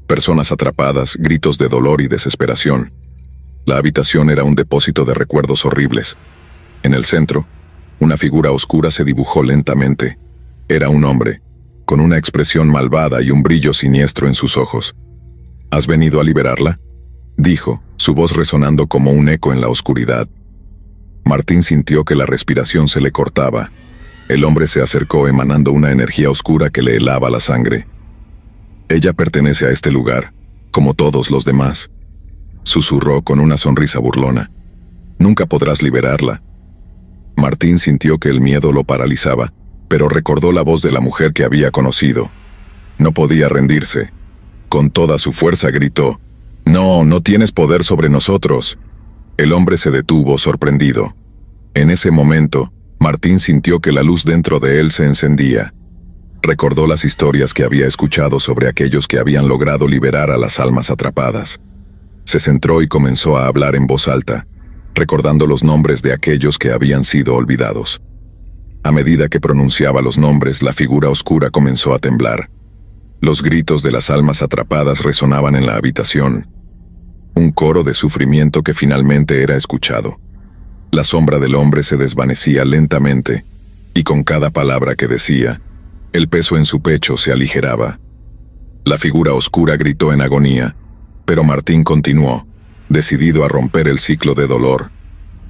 Personas atrapadas, gritos de dolor y desesperación. La habitación era un depósito de recuerdos horribles. En el centro, una figura oscura se dibujó lentamente. Era un hombre, con una expresión malvada y un brillo siniestro en sus ojos. «¿Has venido a liberarla?», dijo, su voz resonando como un eco en la oscuridad. Martín sintió que la respiración se le cortaba. El hombre se acercó emanando una energía oscura que le helaba la sangre. «Ella pertenece a este lugar, como todos los demás», susurró con una sonrisa burlona. «Nunca podrás liberarla». Martín sintió que el miedo lo paralizaba, pero recordó la voz de la mujer que había conocido. No podía rendirse. Con toda su fuerza gritó: «No, no tienes poder sobre nosotros». El hombre se detuvo sorprendido. En ese momento, Martín sintió que la luz dentro de él se encendía. Recordó las historias que había escuchado sobre aquellos que habían logrado liberar a las almas atrapadas. Se centró y comenzó a hablar en voz alta, recordando los nombres de aquellos que habían sido olvidados. A medida que pronunciaba los nombres, la figura oscura comenzó a temblar. Los gritos de las almas atrapadas resonaban en la habitación. Un coro de sufrimiento que finalmente era escuchado. La sombra del hombre se desvanecía lentamente, y con cada palabra que decía, el peso en su pecho se aligeraba. La figura oscura gritó en agonía, pero Martín continuó, decidido a romper el ciclo de dolor.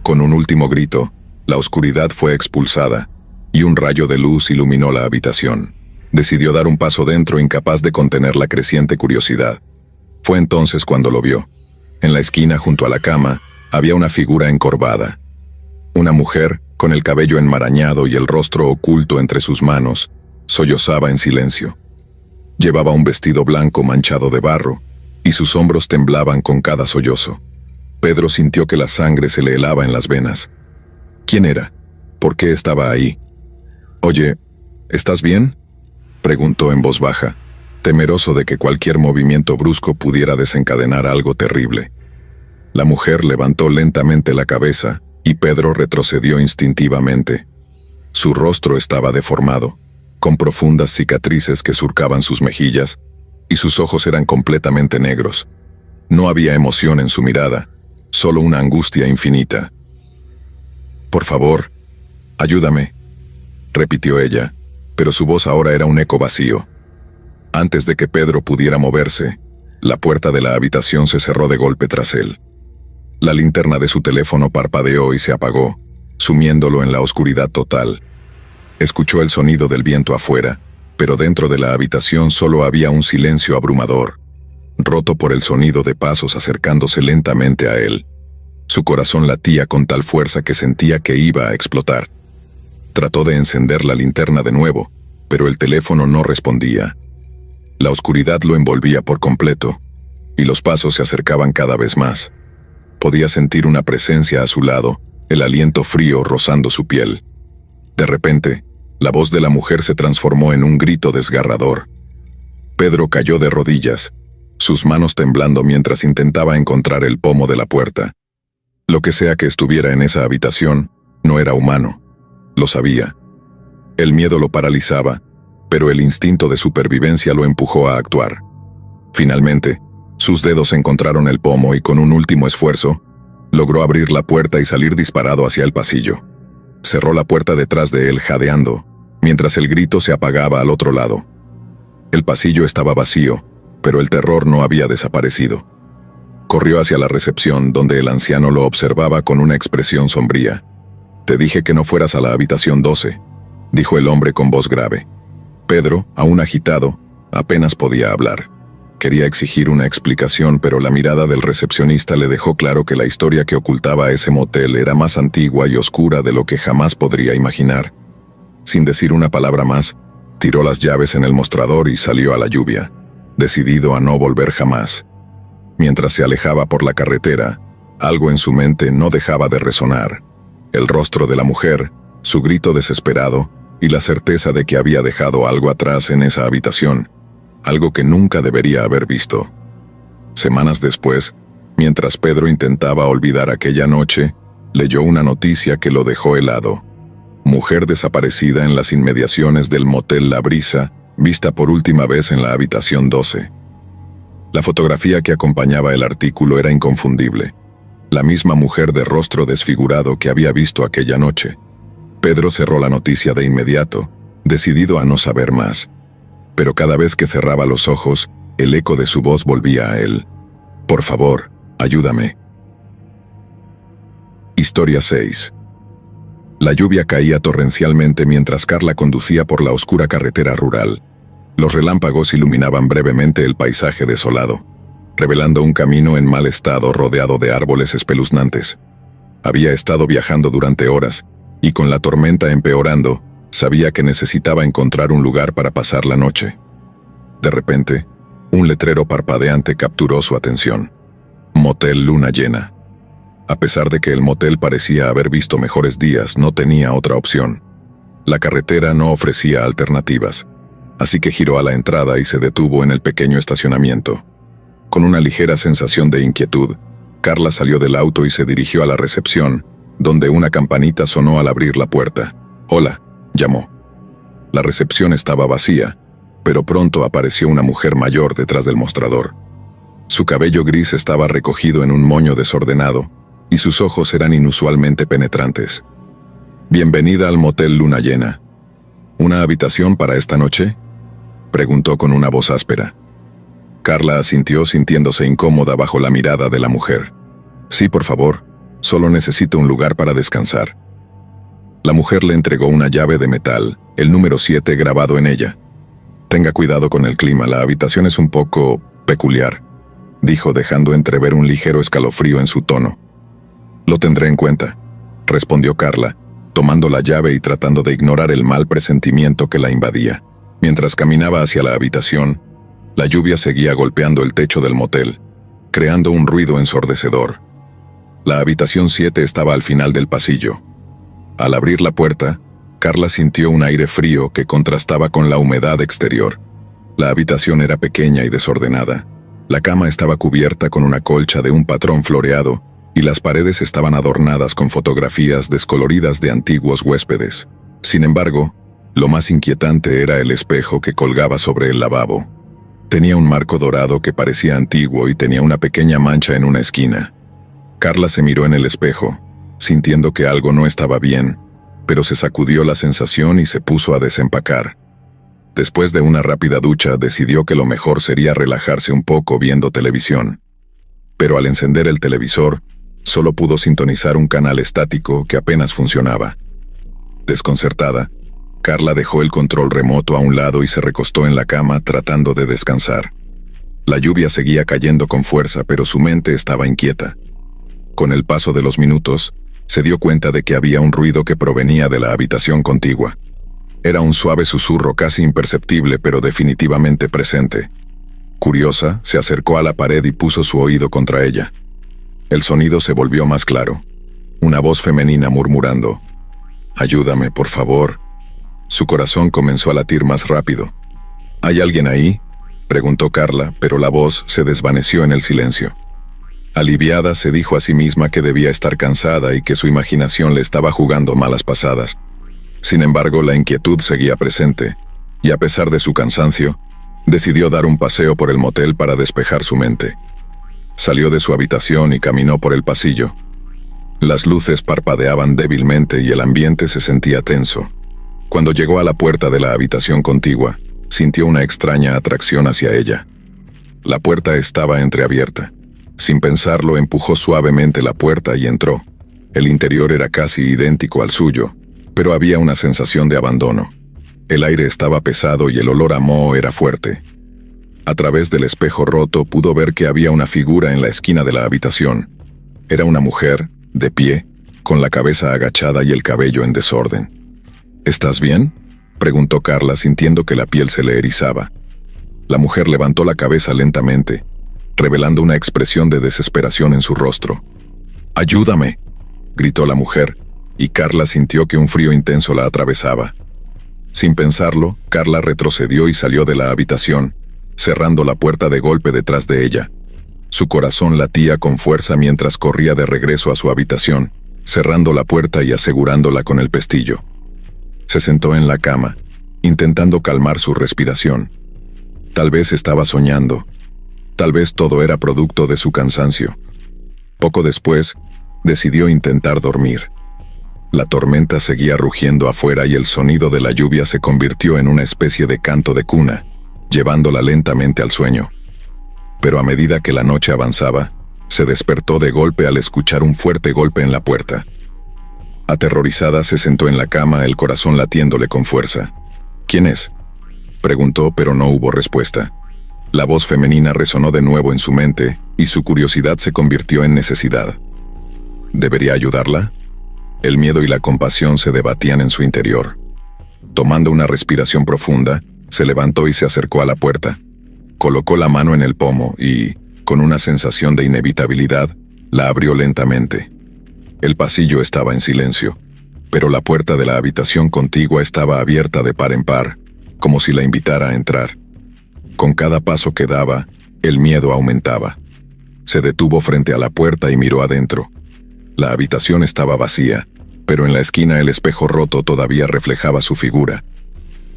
Con un último grito, la oscuridad fue expulsada, y un rayo de luz iluminó la habitación. Decidió dar un paso dentro, incapaz de contener la creciente curiosidad. Fue entonces cuando lo vio. En la esquina, junto a la cama, había una figura encorvada. Una mujer, con el cabello enmarañado y el rostro oculto entre sus manos, sollozaba en silencio. Llevaba un vestido blanco manchado de barro, y sus hombros temblaban con cada sollozo. Pedro sintió que la sangre se le helaba en las venas. ¿Quién era? ¿Por qué estaba ahí? «Oye, ¿estás bien?», preguntó en voz baja, temeroso de que cualquier movimiento brusco pudiera desencadenar algo terrible. La mujer levantó lentamente la cabeza, y Pedro retrocedió instintivamente. Su rostro estaba deformado, con profundas cicatrices que surcaban sus mejillas, y sus ojos eran completamente negros. No había emoción en su mirada, solo una angustia infinita. «Por favor, ayúdame», repitió ella, pero su voz ahora era un eco vacío. Antes de que Pedro pudiera moverse, la puerta de la habitación se cerró de golpe tras él. La linterna de su teléfono parpadeó y se apagó, sumiéndolo en la oscuridad total. Escuchó el sonido del viento afuera, pero dentro de la habitación solo había un silencio abrumador, roto por el sonido de pasos acercándose lentamente a él. Su corazón latía con tal fuerza que sentía que iba a explotar. Trató de encender la linterna de nuevo, pero el teléfono no respondía. La oscuridad lo envolvía por completo, y los pasos se acercaban cada vez más. Podía sentir una presencia a su lado, el aliento frío rozando su piel. De repente, la voz de la mujer se transformó en un grito desgarrador. Pedro cayó de rodillas, sus manos temblando mientras intentaba encontrar el pomo de la puerta. Lo que sea que estuviera en esa habitación, no era humano. Lo sabía. El miedo lo paralizaba, pero el instinto de supervivencia lo empujó a actuar. Finalmente, sus dedos encontraron el pomo y con un último esfuerzo, logró abrir la puerta y salir disparado hacia el pasillo. Cerró la puerta detrás de él jadeando, mientras el grito se apagaba al otro lado. El pasillo estaba vacío, pero el terror no había desaparecido. Corrió hacia la recepción, donde el anciano lo observaba con una expresión sombría. «Te dije que no fueras a la habitación 12», dijo el hombre con voz grave. Pedro, aún agitado, apenas podía hablar. Quería exigir una explicación, pero la mirada del recepcionista le dejó claro que la historia que ocultaba ese motel era más antigua y oscura de lo que jamás podría imaginar. Sin decir una palabra más, tiró las llaves en el mostrador y salió a la lluvia, decidido a no volver jamás. Mientras se alejaba por la carretera, algo en su mente no dejaba de resonar. El rostro de la mujer, su grito desesperado y la certeza de que había dejado algo atrás en esa habitación, algo que nunca debería haber visto. Semanas después, mientras Pedro intentaba olvidar aquella noche, leyó una noticia que lo dejó helado. Mujer desaparecida en las inmediaciones del motel La Brisa, vista por última vez en la habitación 12. La fotografía que acompañaba el artículo era inconfundible. La misma mujer de rostro desfigurado que había visto aquella noche. Pedro cerró la noticia de inmediato, decidido a no saber más. Pero cada vez que cerraba los ojos, el eco de su voz volvía a él. «Por favor, ayúdame». Historia 6. La lluvia caía torrencialmente mientras Carla conducía por la oscura carretera rural. Los relámpagos iluminaban brevemente el paisaje desolado, revelando un camino en mal estado rodeado de árboles espeluznantes. Había estado viajando durante horas, y con la tormenta empeorando, sabía que necesitaba encontrar un lugar para pasar la noche. De repente, un letrero parpadeante capturó su atención. Motel Luna Llena. A pesar de que el motel parecía haber visto mejores días, no tenía otra opción. La carretera no ofrecía alternativas, así que giró a la entrada y se detuvo en el pequeño estacionamiento. Con una ligera sensación de inquietud, Carla salió del auto y se dirigió a la recepción, donde una campanita sonó al abrir la puerta. «Hola», llamó. La recepción estaba vacía, pero pronto apareció una mujer mayor detrás del mostrador. Su cabello gris estaba recogido en un moño desordenado, y sus ojos eran inusualmente penetrantes. «Bienvenida al motel Luna Llena. ¿Una habitación para esta noche?», preguntó con una voz áspera. Carla asintió sintiéndose incómoda bajo la mirada de la mujer. Sí, por favor, solo necesito un lugar para descansar. La mujer le entregó una llave de metal, el número 7 grabado en ella. Tenga cuidado con el clima, la habitación es un poco peculiar, dijo dejando entrever un ligero escalofrío en su tono. Lo tendré en cuenta, respondió Carla, tomando la llave y tratando de ignorar el mal presentimiento que la invadía. Mientras caminaba hacia la habitación, la lluvia seguía golpeando el techo del motel, creando un ruido ensordecedor. La habitación 7 estaba al final del pasillo. Al abrir la puerta, Carla sintió un aire frío que contrastaba con la humedad exterior. La habitación era pequeña y desordenada. La cama estaba cubierta con una colcha de un patrón floreado y las paredes estaban adornadas con fotografías descoloridas de antiguos huéspedes. Sin embargo, lo más inquietante era el espejo que colgaba sobre el lavabo. Tenía un marco dorado que parecía antiguo y tenía una pequeña mancha en una esquina. Carla se miró en el espejo, sintiendo que algo no estaba bien, pero se sacudió la sensación y se puso a desempacar. Después de una rápida ducha, decidió que lo mejor sería relajarse un poco viendo televisión. Pero al encender el televisor, solo pudo sintonizar un canal estático que apenas funcionaba. Desconcertada, Carla dejó el control remoto a un lado y se recostó en la cama tratando de descansar. La lluvia seguía cayendo con fuerza, pero su mente estaba inquieta. Con el paso de los minutos, se dio cuenta de que había un ruido que provenía de la habitación contigua. Era un suave susurro casi imperceptible pero definitivamente presente. Curiosa, se acercó a la pared y puso su oído contra ella. El sonido se volvió más claro. Una voz femenina murmurando: «Ayúdame, por favor». Su corazón comenzó a latir más rápido. «¿Hay alguien ahí?», preguntó Carla, pero la voz se desvaneció en el silencio. Aliviada, se dijo a sí misma que debía estar cansada y que su imaginación le estaba jugando malas pasadas. Sin embargo, la inquietud seguía presente, y a pesar de su cansancio, decidió dar un paseo por el motel para despejar su mente. Salió de su habitación y caminó por el pasillo. Las luces parpadeaban débilmente y el ambiente se sentía tenso. Cuando llegó a la puerta de la habitación contigua, sintió una extraña atracción hacia ella. La puerta estaba entreabierta. Sin pensarlo, empujó suavemente la puerta y entró. El interior era casi idéntico al suyo, pero había una sensación de abandono. El aire estaba pesado y el olor a moho era fuerte. A través del espejo roto pudo ver que había una figura en la esquina de la habitación. Era una mujer, de pie, con la cabeza agachada y el cabello en desorden. «¿Estás bien?», preguntó Carla, sintiendo que la piel se le erizaba. La mujer levantó la cabeza lentamente, revelando una expresión de desesperación en su rostro. «¡Ayúdame!», gritó la mujer, y Carla sintió que un frío intenso la atravesaba. Sin pensarlo, Carla retrocedió y salió de la habitación, cerrando la puerta de golpe detrás de ella. Su corazón latía con fuerza mientras corría de regreso a su habitación, cerrando la puerta y asegurándola con el pestillo. Se sentó en la cama, intentando calmar su respiración. Tal vez estaba soñando. Tal vez todo era producto de su cansancio. Poco después, decidió intentar dormir. La tormenta seguía rugiendo afuera y el sonido de la lluvia se convirtió en una especie de canto de cuna, llevándola lentamente al sueño. Pero a medida que la noche avanzaba, se despertó de golpe al escuchar un fuerte golpe en la puerta. Aterrorizada, se sentó en la cama, el corazón latiéndole con fuerza. «¿Quién es?», preguntó, pero no hubo respuesta. La voz femenina resonó de nuevo en su mente, y su curiosidad se convirtió en necesidad. ¿Debería ayudarla? El miedo y la compasión se debatían en su interior. Tomando una respiración profunda, se levantó y se acercó a la puerta. Colocó la mano en el pomo y, con una sensación de inevitabilidad, la abrió lentamente. El pasillo estaba en silencio, pero la puerta de la habitación contigua estaba abierta de par en par, como si la invitara a entrar. Con cada paso que daba, el miedo aumentaba. Se detuvo frente a la puerta y miró adentro. La habitación estaba vacía, pero en la esquina el espejo roto todavía reflejaba su figura.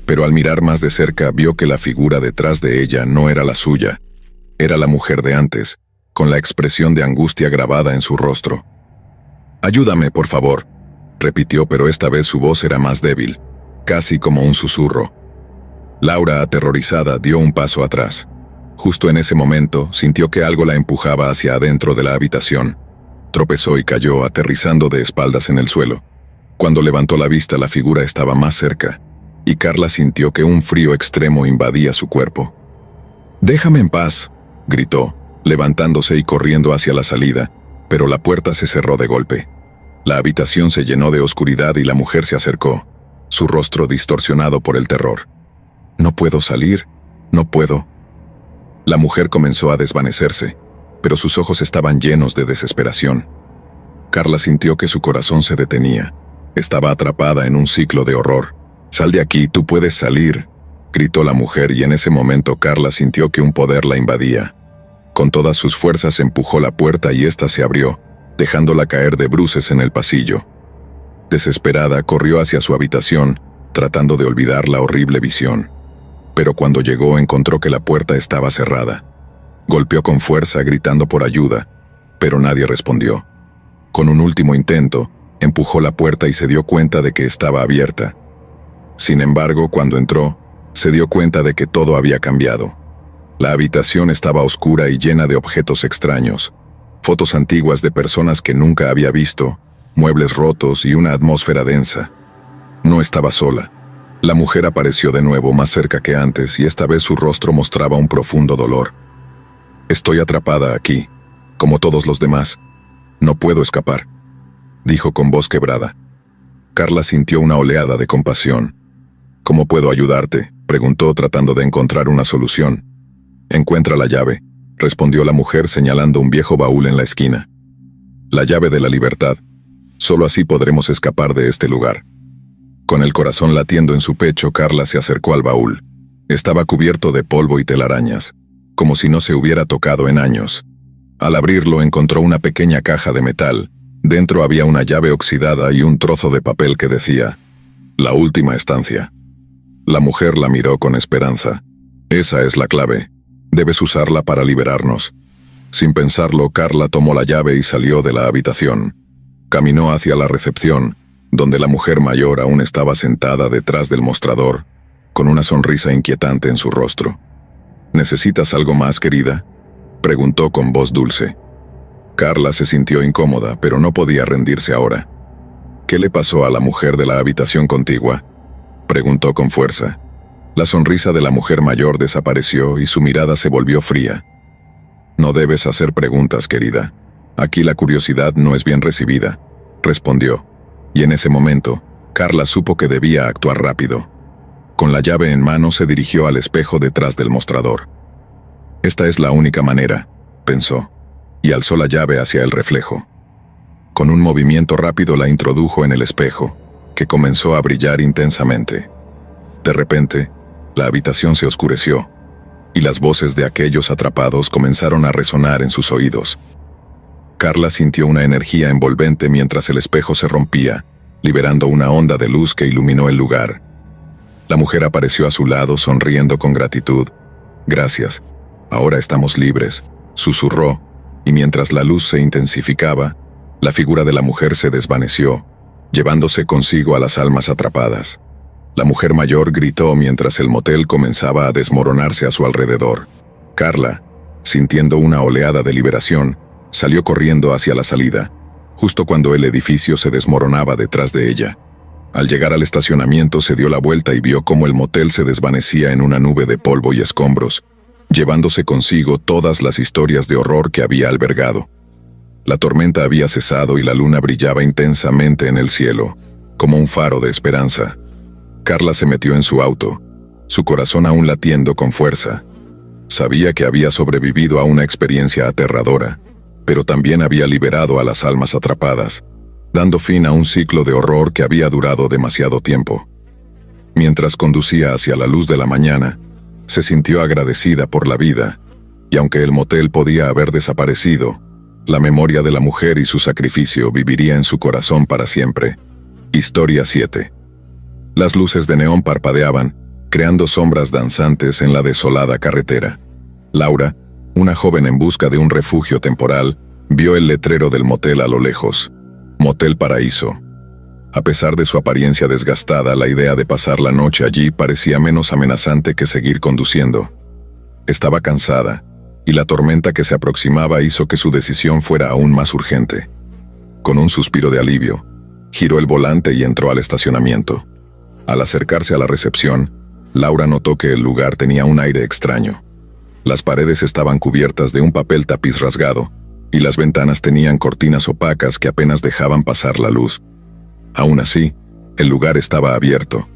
Pero al mirar más de cerca vio que la figura detrás de ella no era la suya. Era la mujer de antes, con la expresión de angustia grabada en su rostro. «Ayúdame, por favor», repitió, pero esta vez su voz era más débil, casi como un susurro. Laura, aterrorizada, dio un paso atrás. Justo en ese momento, sintió que algo la empujaba hacia adentro de la habitación. Tropezó y cayó, aterrizando de espaldas en el suelo. Cuando levantó la vista, la figura estaba más cerca, y Carla sintió que un frío extremo invadía su cuerpo. «¡Déjame en paz!», gritó, levantándose y corriendo hacia la salida, pero la puerta se cerró de golpe. La habitación se llenó de oscuridad y la mujer se acercó, su rostro distorsionado por el terror. «No puedo salir, no puedo». La mujer comenzó a desvanecerse, pero sus ojos estaban llenos de desesperación. Carla sintió que su corazón se detenía. Estaba atrapada en un ciclo de horror. «¡Sal de aquí, tú puedes salir!», gritó la mujer, y en ese momento Carla sintió que un poder la invadía. Con todas sus fuerzas empujó la puerta y ésta se abrió, dejándola caer de bruces en el pasillo. Desesperada, corrió hacia su habitación, tratando de olvidar la horrible visión. Pero cuando llegó, encontró que la puerta estaba cerrada. Golpeó con fuerza, gritando por ayuda, pero nadie respondió. Con un último intento, empujó la puerta y se dio cuenta de que estaba abierta. Sin embargo, cuando entró, se dio cuenta de que todo había cambiado. La habitación estaba oscura y llena de objetos extraños, fotos antiguas de personas que nunca había visto, muebles rotos y una atmósfera densa. No estaba sola. La mujer apareció de nuevo, más cerca que antes, y esta vez su rostro mostraba un profundo dolor. «Estoy atrapada aquí, como todos los demás. No puedo escapar», dijo con voz quebrada. Carla sintió una oleada de compasión. «¿Cómo puedo ayudarte?», preguntó, tratando de encontrar una solución. «Encuentra la llave», respondió la mujer, señalando un viejo baúl en la esquina. «La llave de la libertad. Solo así podremos escapar de este lugar». Con el corazón latiendo en su pecho, Carla se acercó al baúl. Estaba cubierto de polvo y telarañas, como si no se hubiera tocado en años. Al abrirlo, encontró una pequeña caja de metal. Dentro había una llave oxidada y un trozo de papel que decía: «La última estancia». La mujer la miró con esperanza. «Esa es la clave. Debes usarla para liberarnos». Sin pensarlo, Carla tomó la llave y salió de la habitación. Caminó hacia la recepción, donde la mujer mayor aún estaba sentada detrás del mostrador, con una sonrisa inquietante en su rostro. «¿Necesitas algo más, querida?», preguntó con voz dulce. Carla se sintió incómoda, pero no podía rendirse ahora. «¿Qué le pasó a la mujer de la habitación contigua?», preguntó con fuerza. La sonrisa de la mujer mayor desapareció y su mirada se volvió fría. «No debes hacer preguntas, querida. Aquí la curiosidad no es bien recibida», respondió. Y en ese momento, Carla supo que debía actuar rápido. Con la llave en mano se dirigió al espejo detrás del mostrador. «Esta es la única manera», pensó, y alzó la llave hacia el reflejo. Con un movimiento rápido la introdujo en el espejo, que comenzó a brillar intensamente. De repente, la habitación se oscureció, y las voces de aquellos atrapados comenzaron a resonar en sus oídos. Carla sintió una energía envolvente mientras el espejo se rompía, liberando una onda de luz que iluminó el lugar. La mujer apareció a su lado, sonriendo con gratitud. «Gracias, ahora estamos libres», susurró, y mientras la luz se intensificaba, la figura de la mujer se desvaneció, llevándose consigo a las almas atrapadas. La mujer mayor gritó mientras el motel comenzaba a desmoronarse a su alrededor. Carla, sintiendo una oleada de liberación, salió corriendo hacia la salida, justo cuando el edificio se desmoronaba detrás de ella. Al llegar al estacionamiento, se dio la vuelta y vio cómo el motel se desvanecía en una nube de polvo y escombros, llevándose consigo todas las historias de horror que había albergado. La tormenta había cesado y la luna brillaba intensamente en el cielo, como un faro de esperanza. Carla se metió en su auto, su corazón aún latiendo con fuerza. Sabía que había sobrevivido a una experiencia aterradora, pero también había liberado a las almas atrapadas, dando fin a un ciclo de horror que había durado demasiado tiempo. Mientras conducía hacia la luz de la mañana, se sintió agradecida por la vida, y aunque el motel podía haber desaparecido, la memoria de la mujer y su sacrificio viviría en su corazón para siempre. Historia 7. Las luces de neón parpadeaban, creando sombras danzantes en la desolada carretera. Laura, una joven en busca de un refugio temporal, vio el letrero del motel a lo lejos. Motel Paraíso. A pesar de su apariencia desgastada, la idea de pasar la noche allí parecía menos amenazante que seguir conduciendo. Estaba cansada, y la tormenta que se aproximaba hizo que su decisión fuera aún más urgente. Con un suspiro de alivio, giró el volante y entró al estacionamiento. Al acercarse a la recepción, Laura notó que el lugar tenía un aire extraño. Las paredes estaban cubiertas de un papel tapiz rasgado, y las ventanas tenían cortinas opacas que apenas dejaban pasar la luz. Aún así, el lugar estaba abierto.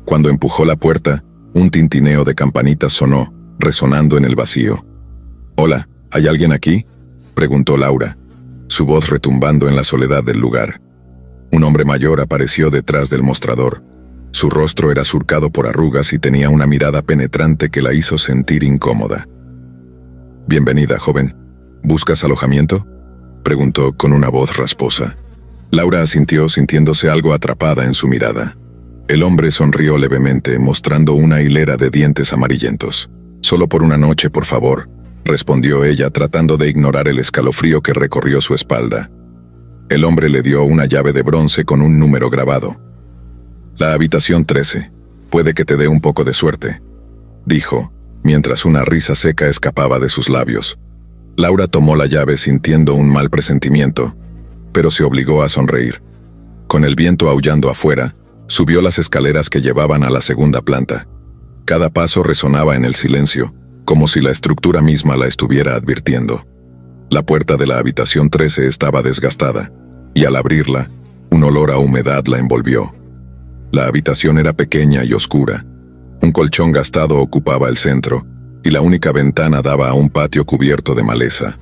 Cuando empujó la puerta, un tintineo de campanitas sonó, resonando en el vacío. «Hola, ¿hay alguien aquí?», preguntó Laura, su voz retumbando en la soledad del lugar. Un hombre mayor apareció detrás del mostrador. Su rostro era surcado por arrugas y tenía una mirada penetrante que la hizo sentir incómoda. «Bienvenida, joven. ¿Buscas alojamiento?», preguntó con una voz rasposa. Laura asintió, sintiéndose algo atrapada en su mirada. El hombre sonrió levemente, mostrando una hilera de dientes amarillentos. «Solo por una noche, por favor», respondió ella, tratando de ignorar el escalofrío que recorrió su espalda. El hombre le dio una llave de bronce con un número grabado. «La habitación 13. Puede que te dé un poco de suerte», dijo, mientras una risa seca escapaba de sus labios. Laura tomó la llave sintiendo un mal presentimiento, pero se obligó a sonreír. Con el viento aullando afuera, subió las escaleras que llevaban a la segunda planta. Cada paso resonaba en el silencio, como si la estructura misma la estuviera advirtiendo. La puerta de la habitación 13 estaba desgastada, y al abrirla, un olor a humedad la envolvió. La habitación era pequeña y oscura. Un colchón gastado ocupaba el centro, y la única ventana daba a un patio cubierto de maleza.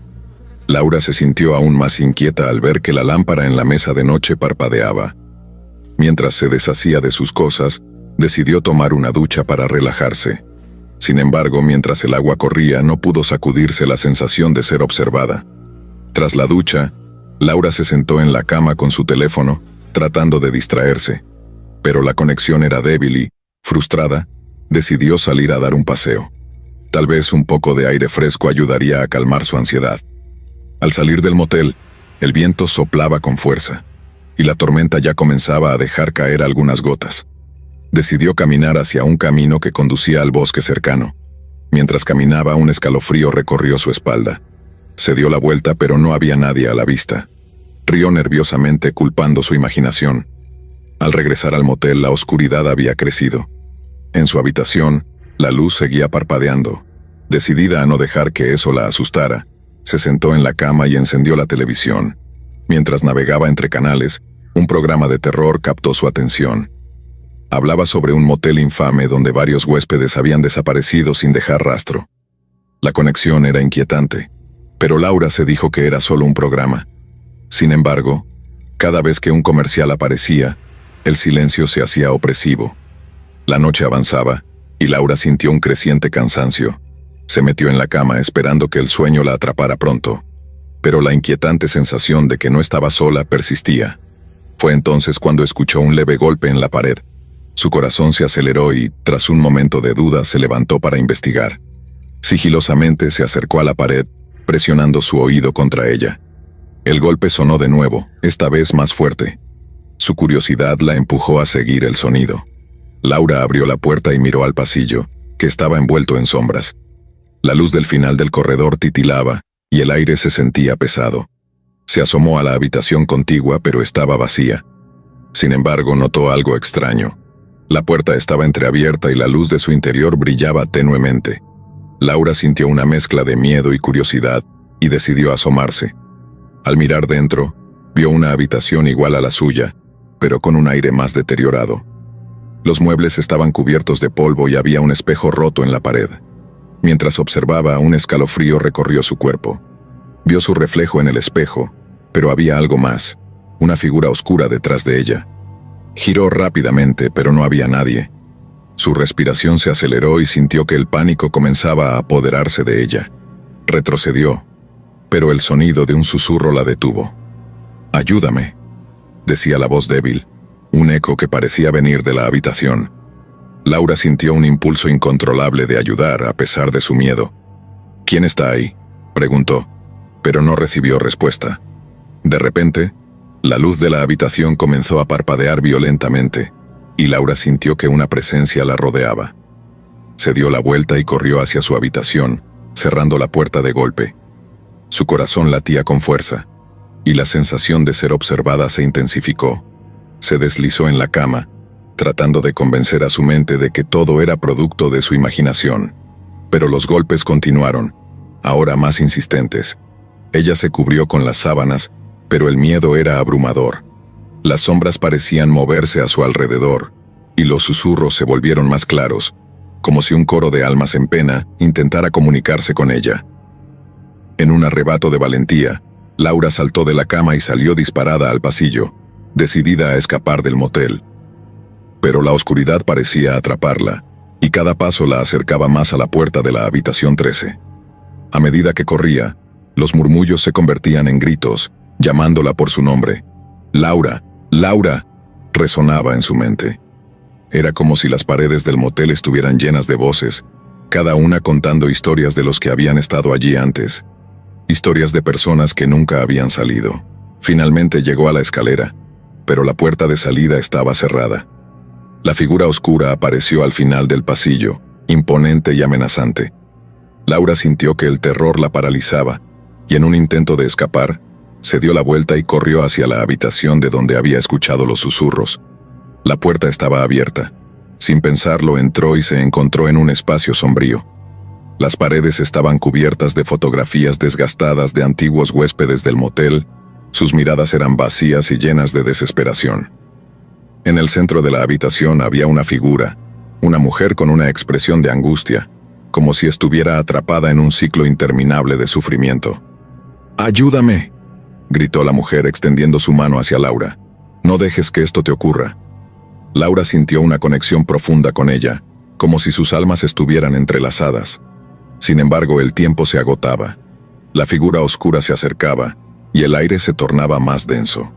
Laura se sintió aún más inquieta al ver que la lámpara en la mesa de noche parpadeaba. Mientras se deshacía de sus cosas, decidió tomar una ducha para relajarse. Sin embargo, mientras el agua corría, no pudo sacudirse la sensación de ser observada. Tras la ducha, Laura se sentó en la cama con su teléfono, tratando de distraerse. Pero la conexión era débil y, frustrada, decidió salir a dar un paseo. Tal vez un poco de aire fresco ayudaría a calmar su ansiedad. Al salir del motel, el viento soplaba con fuerza, y la tormenta ya comenzaba a dejar caer algunas gotas. Decidió caminar hacia un camino que conducía al bosque cercano. Mientras caminaba, un escalofrío recorrió su espalda. Se dio la vuelta, pero no había nadie a la vista. Rió nerviosamente, culpando su imaginación. Al regresar al motel, la oscuridad había crecido. En su habitación, la luz seguía parpadeando. Decidida a no dejar que eso la asustara, se sentó en la cama y encendió la televisión. Mientras navegaba entre canales, un programa de terror captó su atención. Hablaba sobre un motel infame donde varios huéspedes habían desaparecido sin dejar rastro. La conexión era inquietante, pero Laura se dijo que era solo un programa. Sin embargo, cada vez que un comercial aparecía, el silencio se hacía opresivo. La noche avanzaba, y Laura sintió un creciente cansancio. Se metió en la cama esperando que el sueño la atrapara pronto, pero la inquietante sensación de que no estaba sola persistía. Fue entonces cuando escuchó un leve golpe en la pared. Su corazón se aceleró y, tras un momento de duda, se levantó para investigar. Sigilosamente se acercó a la pared, presionando su oído contra ella. El golpe sonó de nuevo, esta vez más fuerte. Su curiosidad la empujó a seguir el sonido. Laura abrió la puerta y miró al pasillo, que estaba envuelto en sombras. La luz del final del corredor titilaba, y el aire se sentía pesado. Se asomó a la habitación contigua, pero estaba vacía. Sin embargo, notó algo extraño. La puerta estaba entreabierta y la luz de su interior brillaba tenuemente. Laura sintió una mezcla de miedo y curiosidad, y decidió asomarse. Al mirar dentro, vio una habitación igual a la suya, pero con un aire más deteriorado. Los muebles estaban cubiertos de polvo y había un espejo roto en la pared. Mientras observaba, un escalofrío recorrió su cuerpo. Vio su reflejo en el espejo, pero había algo más, una figura oscura detrás de ella. Giró rápidamente, pero no había nadie. Su respiración se aceleró y sintió que el pánico comenzaba a apoderarse de ella. Retrocedió, pero el sonido de un susurro la detuvo. «Ayúdame», decía la voz débil, un eco que parecía venir de la habitación. Laura sintió un impulso incontrolable de ayudar a pesar de su miedo. «¿Quién está ahí?», preguntó, pero no recibió respuesta. De repente, la luz de la habitación comenzó a parpadear violentamente, y Laura sintió que una presencia la rodeaba. Se dio la vuelta y corrió hacia su habitación, cerrando la puerta de golpe. Su corazón latía con fuerza, y la sensación de ser observada se intensificó. Se deslizó en la cama, tratando de convencer a su mente de que todo era producto de su imaginación. Pero los golpes continuaron, ahora más insistentes. Ella se cubrió con las sábanas, pero el miedo era abrumador. Las sombras parecían moverse a su alrededor, y los susurros se volvieron más claros, como si un coro de almas en pena intentara comunicarse con ella. En un arrebato de valentía, Laura saltó de la cama y salió disparada al pasillo, decidida a escapar del motel. Pero la oscuridad parecía atraparla, y cada paso la acercaba más a la puerta de la habitación 13. A medida que corría, los murmullos se convertían en gritos, llamándola por su nombre. «Laura, Laura», resonaba en su mente. Era como si las paredes del motel estuvieran llenas de voces, cada una contando historias de los que habían estado allí antes. Historias de personas que nunca habían salido. Finalmente llegó a la escalera, pero la puerta de salida estaba cerrada. La figura oscura apareció al final del pasillo, imponente y amenazante. Laura sintió que el terror la paralizaba, y en un intento de escapar, se dio la vuelta y corrió hacia la habitación de donde había escuchado los susurros. La puerta estaba abierta. Sin pensarlo, entró y se encontró en un espacio sombrío. Las paredes estaban cubiertas de fotografías desgastadas de antiguos huéspedes del motel. Sus miradas eran vacías y llenas de desesperación. En el centro de la habitación había una figura, una mujer con una expresión de angustia, como si estuviera atrapada en un ciclo interminable de sufrimiento. «¡Ayúdame!», gritó la mujer extendiendo su mano hacia Laura. «No dejes que esto te ocurra». Laura sintió una conexión profunda con ella, como si sus almas estuvieran entrelazadas. Sin embargo, el tiempo se agotaba. La figura oscura se acercaba, y el aire se tornaba más denso.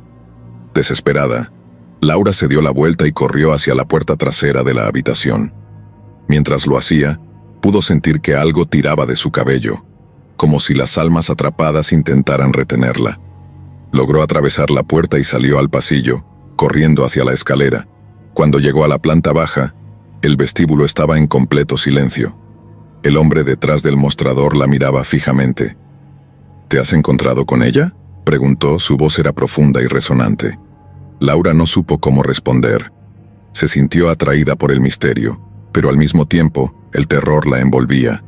Desesperada, Laura se dio la vuelta y corrió hacia la puerta trasera de la habitación. Mientras lo hacía, pudo sentir que algo tiraba de su cabello, como si las almas atrapadas intentaran retenerla. Logró atravesar la puerta y salió al pasillo, corriendo hacia la escalera. Cuando llegó a la planta baja, el vestíbulo estaba en completo silencio. El hombre detrás del mostrador la miraba fijamente. «¿Te has encontrado con ella?», preguntó, su voz era profunda y resonante. Laura no supo cómo responder. Se sintió atraída por el misterio, pero al mismo tiempo, el terror la envolvía.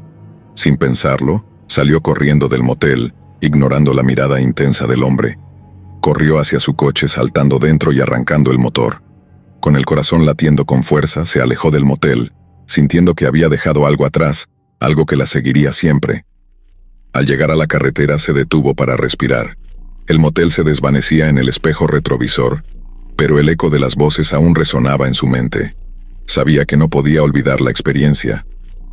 Sin pensarlo, salió corriendo del motel, ignorando la mirada intensa del hombre. Corrió hacia su coche saltando dentro y arrancando el motor. Con el corazón latiendo con fuerza, se alejó del motel, sintiendo que había dejado algo atrás, algo que la seguiría siempre. Al llegar a la carretera se detuvo para respirar. El motel se desvanecía en el espejo retrovisor, pero el eco de las voces aún resonaba en su mente. Sabía que no podía olvidar la experiencia.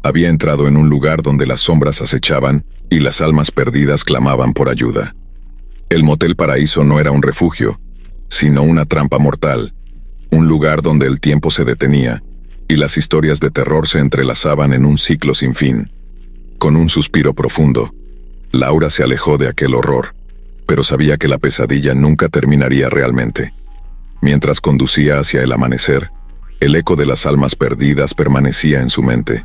Había entrado en un lugar donde las sombras acechaban y las almas perdidas clamaban por ayuda. El Motel Paraíso no era un refugio, sino una trampa mortal, un lugar donde el tiempo se detenía y las historias de terror se entrelazaban en un ciclo sin fin. Con un suspiro profundo, Laura se alejó de aquel horror, pero sabía que la pesadilla nunca terminaría realmente. Mientras conducía hacia el amanecer, el eco de las almas perdidas permanecía en su mente,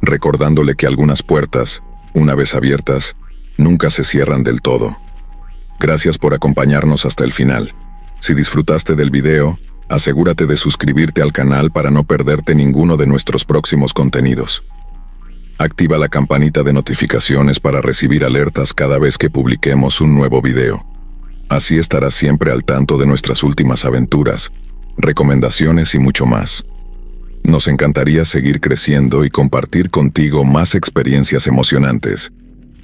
recordándole que algunas puertas, una vez abiertas, nunca se cierran del todo. Gracias por acompañarnos hasta el final. Si disfrutaste del video, asegúrate de suscribirte al canal para no perderte ninguno de nuestros próximos contenidos. Activa la campanita de notificaciones para recibir alertas cada vez que publiquemos un nuevo video. Así estarás siempre al tanto de nuestras últimas aventuras, recomendaciones y mucho más. Nos encantaría seguir creciendo y compartir contigo más experiencias emocionantes.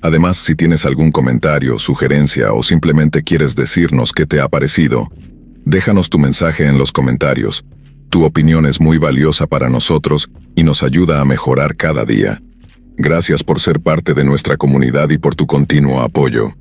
Además, si tienes algún comentario, sugerencia o simplemente quieres decirnos qué te ha parecido, déjanos tu mensaje en los comentarios. Tu opinión es muy valiosa para nosotros y nos ayuda a mejorar cada día. Gracias por ser parte de nuestra comunidad y por tu continuo apoyo.